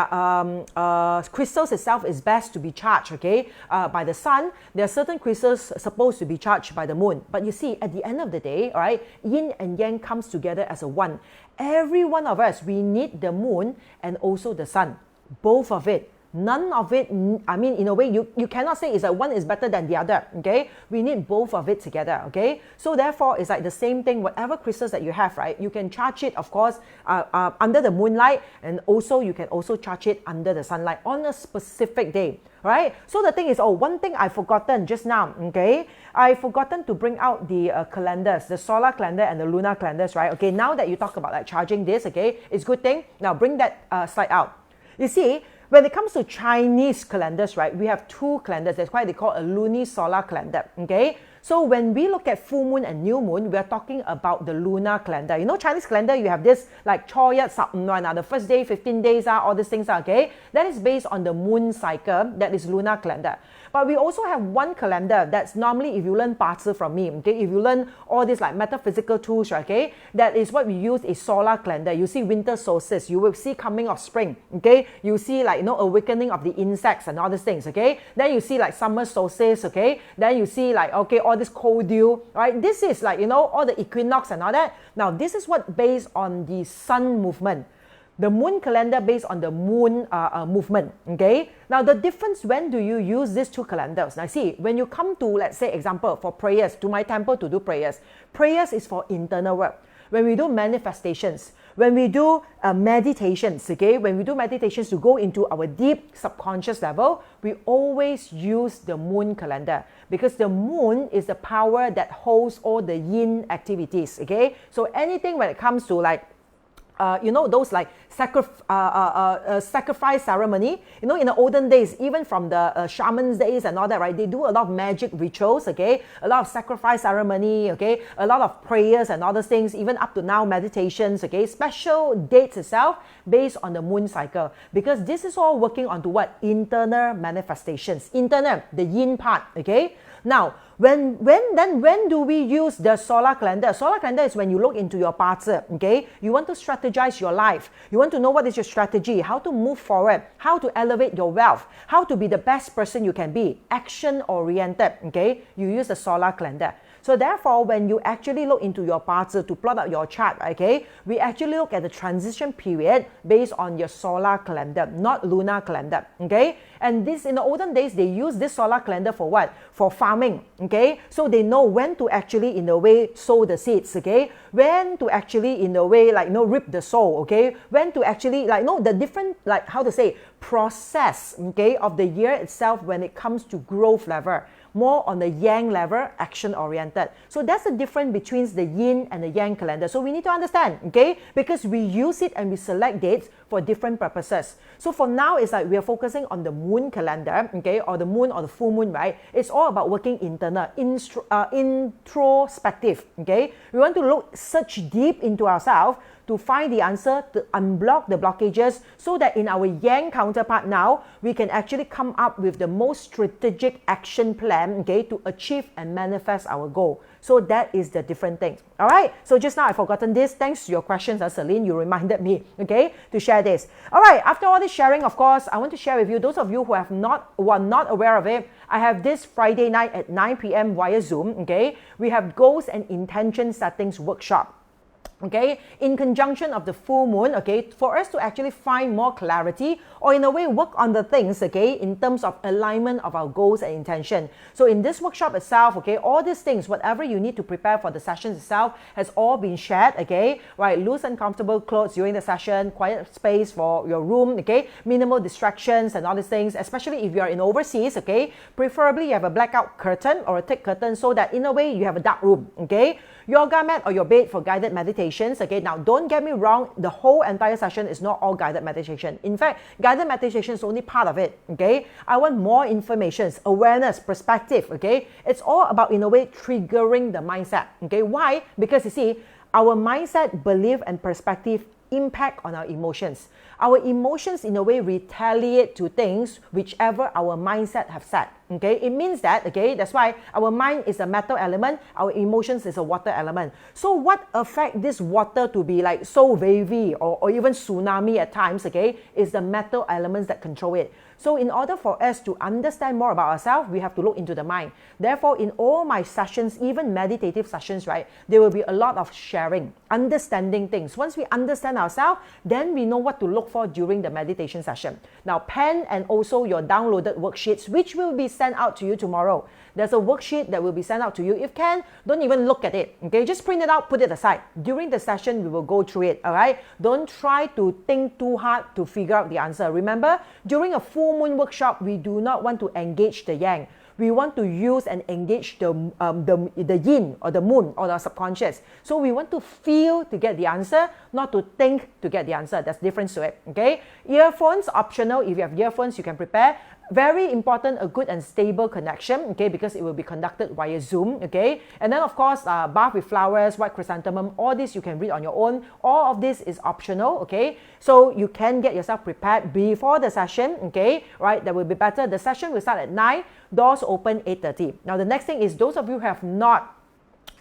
Speaker 1: crystals itself is best to be charged, okay, by the sun. There are certain crystals supposed to be charged by the moon. But you see, at the end of the day, all right, yin and yang comes together as a one. Every one of us, we need the moon and also the sun, both of it. None of it, I mean, in a way, you cannot say it's like one is better than the other, okay? We need both of it together, okay? So therefore, it's like the same thing, whatever crystals that you have, right? You can charge it, of course, under the moonlight, and also you can also charge it under the sunlight on a specific day, right? So the thing is, one thing I've forgotten just now, okay? I've forgotten to bring out the calendars, the solar calendar and the lunar calendars, right? Okay, now that you talk about like charging this, okay, it's a good thing. Now bring that slide out. You see, when it comes to Chinese calendars, right, we have two calendars. That's why they call a luni-solar calendar, okay? So when we look at full moon and new moon, we are talking about the lunar calendar. You know, Chinese calendar, you have this like choyat sabnwana, the first day, 15 days, all these things, okay? That is based on the moon cycle, that is lunar calendar. But we also have one calendar that's normally, if you learn Bazi from me, okay, if you learn all these like metaphysical tools, okay, that is what we use is solar calendar. You see winter solstice, you will see coming of spring, okay, you see like, you know, awakening of the insects and all these things, okay, then you see like summer solstice, okay, then you see like, okay, all this cold dew, right, this is like, you know, all the equinox and all that. Now, this is what based on the sun movement. The moon calendar based on the moon movement, okay? Now, the difference, when do you use these two calendars? Now, see, when you come to, let's say, example, for prayers, to my temple to do prayers, prayers is for internal work. When we do manifestations, when we do meditations, okay, when we do meditations to go into our deep subconscious level, we always use the moon calendar because the moon is the power that holds all the yin activities, okay? So anything when it comes to like you know, those like sacrifice ceremony, you know, in the olden days, even from the shaman's days and all that, right, they do a lot of magic rituals, okay, a lot of sacrifice ceremony, okay, a lot of prayers and other things, even up to now meditations, okay, special dates itself based on the moon cycle, because this is all working onto what? Internal manifestations, internal, the yin part, okay. Now, when do we use the solar calendar? Solar calendar is when you look into your Bazi, okay? You want to strategize your life. You want to know what is your strategy, how to move forward, how to elevate your wealth, how to be the best person you can be, action-oriented, okay? You use the solar calendar. So therefore, when you actually look into your Bazi to plot out your chart, okay, we actually look at the transition period based on your solar calendar, not lunar calendar, okay? And this, in the olden days, they use this solar calendar for what? For farming, okay? So they know when to actually, in a way, sow the seeds, okay? When to actually, in a way, like, you know, reap the soul, okay? When to actually, like, you know, the different, like, how to say, process, okay, of the year itself when it comes to growth level. more on the yang level, action oriented. So that's the difference between the yin and the yang calendar. So we need to understand, okay, because we use it and we select dates for different purposes. So for now, it's like we are focusing on the moon calendar, okay, or the moon or the full moon, right? It's all about working internal, introspective, okay? We want to search deep into ourselves to find the answer, to unblock the blockages, so that in our yang counterpart now, we can actually come up with the most strategic action plan, okay, to achieve and manifest our goal. So that is the different things. All right. So just now I've forgotten this. Thanks to your questions, Celine, you reminded me, okay, to share this. All right. After all this sharing, of course, I want to share with you, those of you who are not aware of it, I have this Friday night at 9 p.m. via Zoom, okay. We have goals and intention settings workshop. Okay, in conjunction of the full moon, okay, for us to actually find more clarity, or in a way work on the things, okay, in terms of alignment of our goals and intention. So in this workshop itself, okay, all these things, whatever you need to prepare for the session itself has all been shared, okay, right, loose and comfortable clothes during the session, quiet space for your room, okay, minimal distractions and all these things, especially if you're in overseas, okay, preferably you have a blackout curtain or a thick curtain so that in a way you have a dark room, okay, yoga mat or your bed for guided meditations. Okay, now don't get me wrong, the whole entire session is not all guided meditation. In fact, guided meditation is only part of it. Okay, I want more information, awareness, perspective. Okay, it's all about in a way triggering the mindset. Okay, why? Because you see, our mindset, belief, and perspective impact on our emotions. Our emotions in a way retaliate to things whichever our mindset have set. Okay, it means that, okay, that's why our mind is a metal element, our emotions is a water element. So what affect this water to be like so wavy or even tsunami at times, okay, is the metal elements that control it. So in order for us to understand more about ourselves, we have to look into the mind. Therefore, in all my sessions, even meditative sessions, right, there will be a lot of sharing, understanding things. Once we understand ourselves, then we know what to look for during the meditation session. Now, pen and also your downloaded worksheets, which will be sent out to you tomorrow. There's a worksheet that will be sent out to you. If can, don't even look at it. Okay, just print it out, put it aside. During the session, we will go through it. All right. Don't try to think too hard to figure out the answer. Remember, during a full moon workshop, we do not want to engage the yang. We want to use and engage the yin or the moon or the subconscious. So we want to feel to get the answer, not to think to get the answer. There's difference to it. Okay. Earphones optional. If you have earphones, you can prepare. Very important, a good and stable connection, okay, because it will be conducted via Zoom, okay. And then of course, bath with flowers, white chrysanthemum, all this you can read on your own. All of this is optional, okay. So you can get yourself prepared before the session, okay, right. That will be better. The session will start at 9, doors open 8:30. Now the next thing is those of you who have not,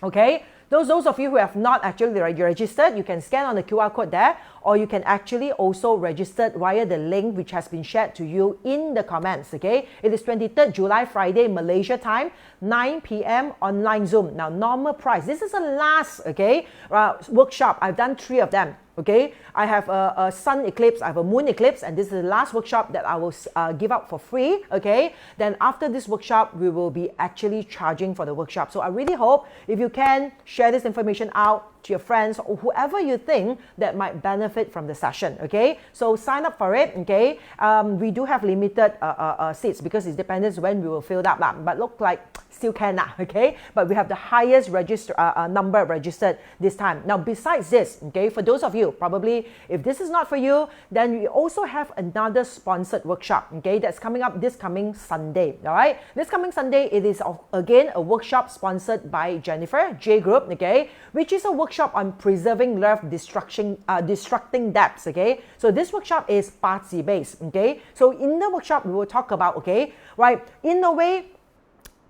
Speaker 1: okay, those of you who have not actually registered, you can scan on the QR code there, or you can actually also register via the link which has been shared to you in the comments, okay? It is 23rd July, Friday, Malaysia time, 9 p.m. online Zoom. Now, normal price. This is the last, okay, workshop. I've done 3 of them. Okay, I have a sun eclipse, I have a moon eclipse, and this is the last workshop that I will give out for free. Okay, then after this workshop, we will be actually charging for the workshop. So I really hope if you can share this information out to your friends or whoever you think that might benefit from the session. Okay, so sign up for it. Okay, we do have limited seats because it depends when we will fill up, but look like still can. Okay, but we have the highest number registered this time. Now, besides this, okay, for those of you probably if this is not for you, then we also have another sponsored workshop, okay, that's coming up this coming Sunday. All right, this coming Sunday, it is again a workshop sponsored by Jennifer J Group, okay, which is a workshop on preserving love, destructing debts. Okay, so this workshop is party based. Okay, so in the workshop we will talk about, okay, right, in a way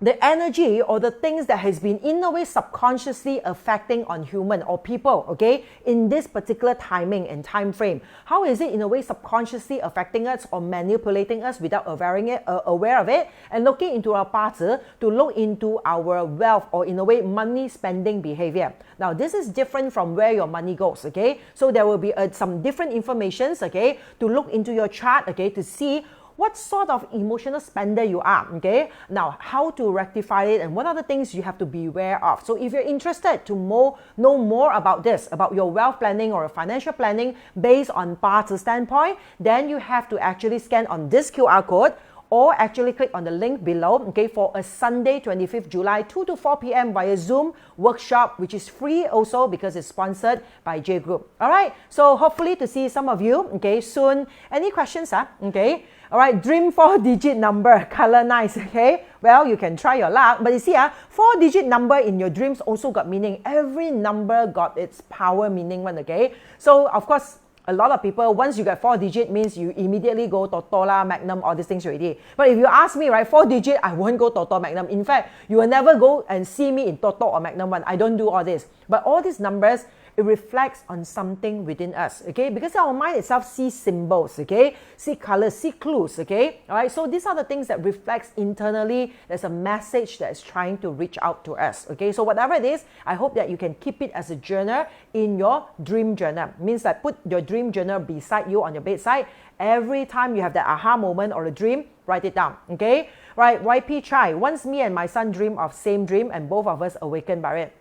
Speaker 1: the energy or the things that has been in a way subconsciously affecting on human or people, okay, in this particular timing and time frame. How is it in a way subconsciously affecting us or manipulating us without aware of it, and looking into our parts to look into our wealth or in a way money spending behavior. Now this is different from where your money goes, okay, so there will be some different informations, okay, to look into your chart, okay, to see what sort of emotional spender you are, okay? Now, how to rectify it and what are the things you have to be aware of. So if you're interested to know more about this, about your wealth planning or financial planning based on parts standpoint, then you have to actually scan on this QR code, or actually click on the link below, okay, for a Sunday 25th July 2 to 4 p.m. via Zoom workshop, which is free also because it's sponsored by J Group. All right, so hopefully to see some of you, okay, soon. Any questions, okay? All right, dream 4-digit number, color nice, okay? Well, you can try your luck, but you see, 4-digit number in your dreams also got meaning. Every number got its power meaning one, okay? So, of course, a lot of people, once you get 4-digit means you immediately go Toto lah, Magnum, all these things already. But if you ask me, right, 4-digit, I won't go Toto, Magnum. In fact, you will never go and see me in Toto or Magnum one. I don't do all this. But all these numbers, it reflects on something within us, okay? Because our mind itself sees symbols, okay? See colors, see clues, okay? All right, so these are the things that reflects internally. There's a message that is trying to reach out to us, okay? So whatever it is, I hope that you can keep it as a journal in your dream journal. Means that put your dream journal beside you on your bedside. Every time you have that aha moment or a dream, write it down, okay? Right, YP Chai, once me and my son dream of same dream and both of us awakened by it.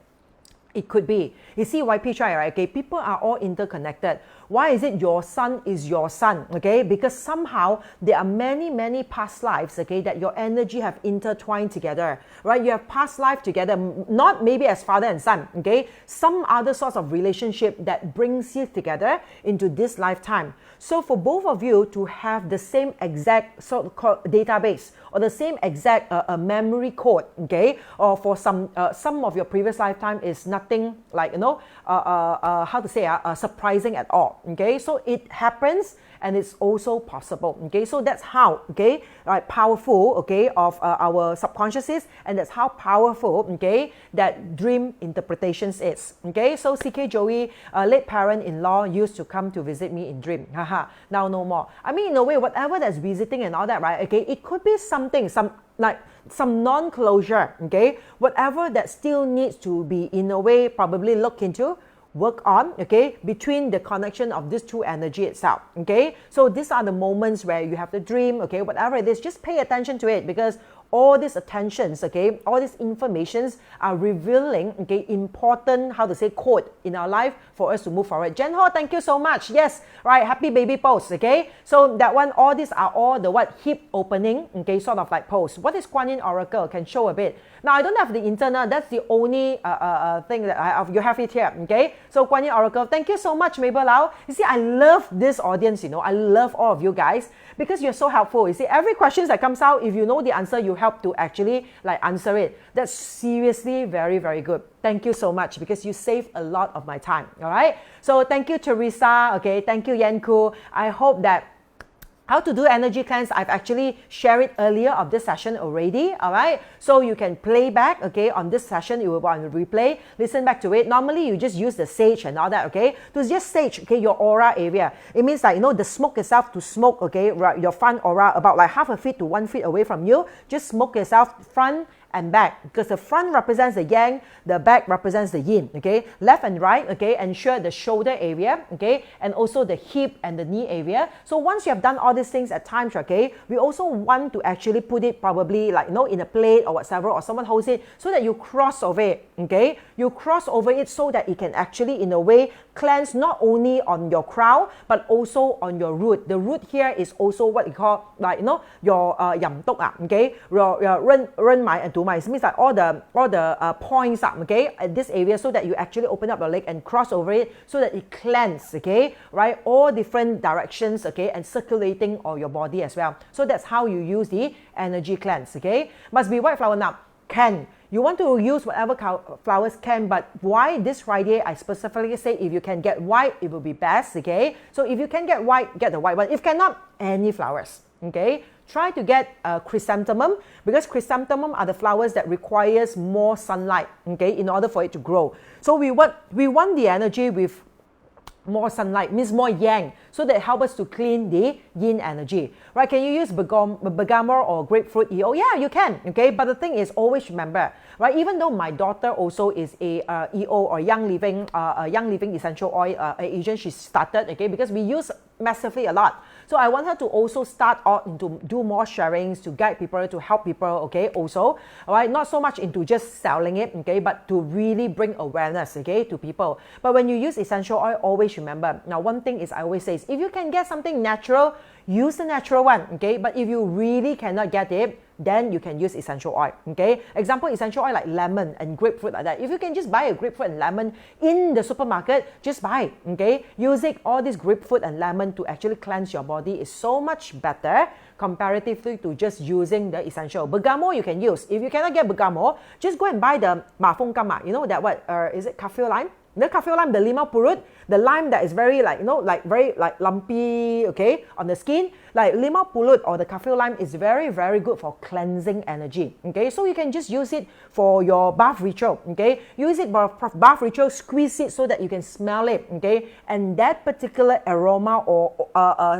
Speaker 1: It could be. You see, YP Chai, right? Okay, people are all interconnected. Why is it your son is your son? Okay, because somehow there are many past lives, okay, that your energy have intertwined together, right? You have past life together, not maybe as father and son, okay? Some other sorts of relationship that brings you together into this lifetime. So for both of you to have the same exact so-called database or the same exact memory code, okay, or for some of your previous lifetime is nothing like, you know, how to say, surprising at all, okay? So it happens and it's also possible, okay? So that's how, okay, right, powerful, okay, of our subconscious is, and that's how powerful, okay, that dream interpretations is, okay? So CK Joey, late parent-in-law used to come to visit me in dream, haha, now no more. I mean, in a way, whatever that's visiting and all that, right, okay, it could be something, some non-closure, okay, whatever that still needs to be, in a way, probably look into, work on, okay, between the connection of this two energy itself, okay? So these are the moments where you have the dream, okay, whatever it is, just pay attention to it, because all these attentions, okay, all these informations are revealing, okay, important, how to say, code in our life for us to move forward. Jen Ho, thank you so much. Yes, right, happy baby pose, okay? So that one, all these are all the what, hip opening, okay, sort of like pose. What is Kuan Yin Oracle? Can show a bit. Now, I don't have the internal, that's the only thing that I have. You have it here, okay? So Kuan Yin Oracle, thank you so much, Mabel Lau. You see, I love this audience, you know, I love all of you guys because you're so helpful. You see, every question that comes out, if you know the answer, you help to actually like answer it. That's seriously very good. Thank you so much because you saved a lot of my time. All right, so thank you, Teresa. Okay, thank you, Yanku. I hope that how to do energy cleanse, I've actually shared it earlier of this session already, all right? So you can play back, okay, on this session, you will go on replay, listen back to it. Normally, you just use the sage and all that, okay? To just sage, okay, your aura area. It means like, you know, the smoke itself to smoke, okay, your front aura, about like 1/2 feet to 1 feet away from you. Just smoke yourself front and back, because the front represents the yang, the back represents the yin, okay? Left and right, okay? Ensure the shoulder area, okay? And also the hip and the knee area. So once you have done all these things at times, okay, we also want to actually put it probably like, you know, in a plate or whatever, or someone holds it so that you cross over it, okay? You cross over it so that it can actually, in a way, cleanse not only on your crown, but also on your root. The root here is also what you call, like, you know, your yam tok, okay? Your ren mai and tu mai. It means like all the points, okay, at this area, so that you actually open up your leg and cross over it so that it cleanses, okay, right? All different directions, okay, and circulating all your body as well. So that's how you use the energy cleanse, okay? Must be white flower now. Can. You want to use whatever flowers can, but why this Friday, I specifically say if you can get white, it will be best, okay? So if you can get white, get the white one. If cannot, any flowers, okay? Try to get chrysanthemum, because chrysanthemum are the flowers that requires more sunlight, okay, in order for it to grow. So we want the energy with more sunlight, means more yang, so that help us to clean the yin energy, right? Can you use bergamot or grapefruit EO? Yeah, you can, okay? But the thing is, always remember, right? Even though my daughter also is a EO or young living essential oil agent, she started, okay? Because we use massively a lot. So I want her to also start out to do more sharings, to guide people, to help people, okay, also, all right, not so much into just selling it, okay, but to really bring awareness, okay, to people. But when you use essential oil, always remember, now one thing is I always say is, if you can get something natural, use the natural one, okay, but if you really cannot get it, then you can use essential oil, okay? Example, essential oil like lemon and grapefruit like that. If you can just buy a grapefruit and lemon in the supermarket, just buy it, okay? Using all this grapefruit and lemon to actually cleanse your body is so much better comparatively to just using the essential. Bergamot you can use. If you cannot get bergamot, just go and buy the mafongkama. You know that what? Is it kaffir lime? The kaffir lime, the limau purut, the lime that is very like, you know, like very like lumpy, okay, on the skin. Like limau purut or the kaffir lime is very, very good for cleansing energy, okay. So you can just use it for your bath ritual, okay. Use it for bath ritual, squeeze it so that you can smell it, okay. And that particular aroma or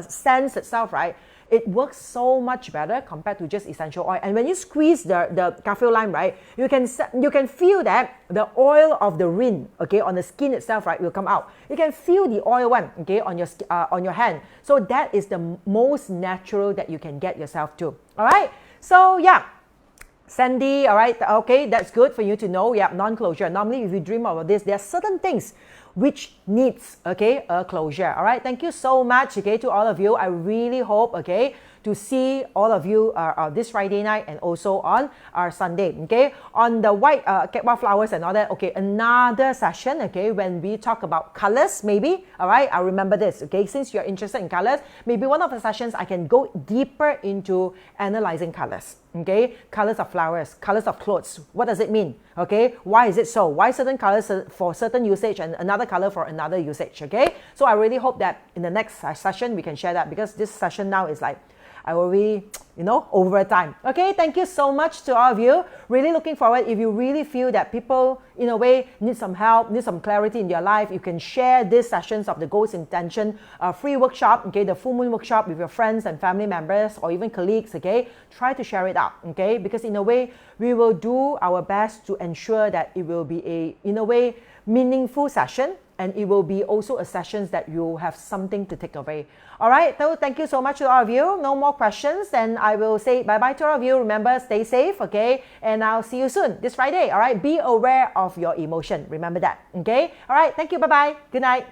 Speaker 1: sense itself, right, it works so much better compared to just essential oil. And when you squeeze the kaffir lime, right, you can feel that the oil of the rin, okay, on the skin itself, right, will come out. You can feel the oil one, okay, on your hand. So that is the most natural that you can get yourself to. All right. So yeah. Sandy, all right, okay, that's good for you to know. Yeah, non-closure. Normally, if you dream about this, there are certain things which needs, okay, a closure. All right, thank you so much, okay, to all of you. I really hope, okay, to see all of you this Friday night and also on our Sunday, okay, on the white kekwa flowers and all that. Okay, another session, okay, when we talk about colors, maybe. All right, I remember this, okay, since you're interested in colors, maybe one of the sessions I can go deeper into analyzing colors. Okay, colors of flowers, colors of clothes. What does it mean? Okay, why is it so? Why certain colors for certain usage and another color for another usage? Okay, so I really hope that in the next session we can share that, because this session now is like, I will be, you know, over time. Okay, thank you so much to all of you. Really looking forward. If you really feel that people, in a way, need some help, need some clarity in their life, you can share these sessions of the Goals Intention free workshop, okay, the full moon workshop with your friends and family members or even colleagues, okay. Try to share it out, okay, because in a way, we will do our best to ensure that it will be a, in a way, meaningful session, and it will be also a session that you have something to take away. All right, so thank you so much to all of you. No more questions, and I will say bye-bye to all of you. Remember, stay safe, okay? And I'll see you soon this Friday, all right? Be aware of your emotion. Remember that, okay? All right, thank you. Bye-bye. Good night.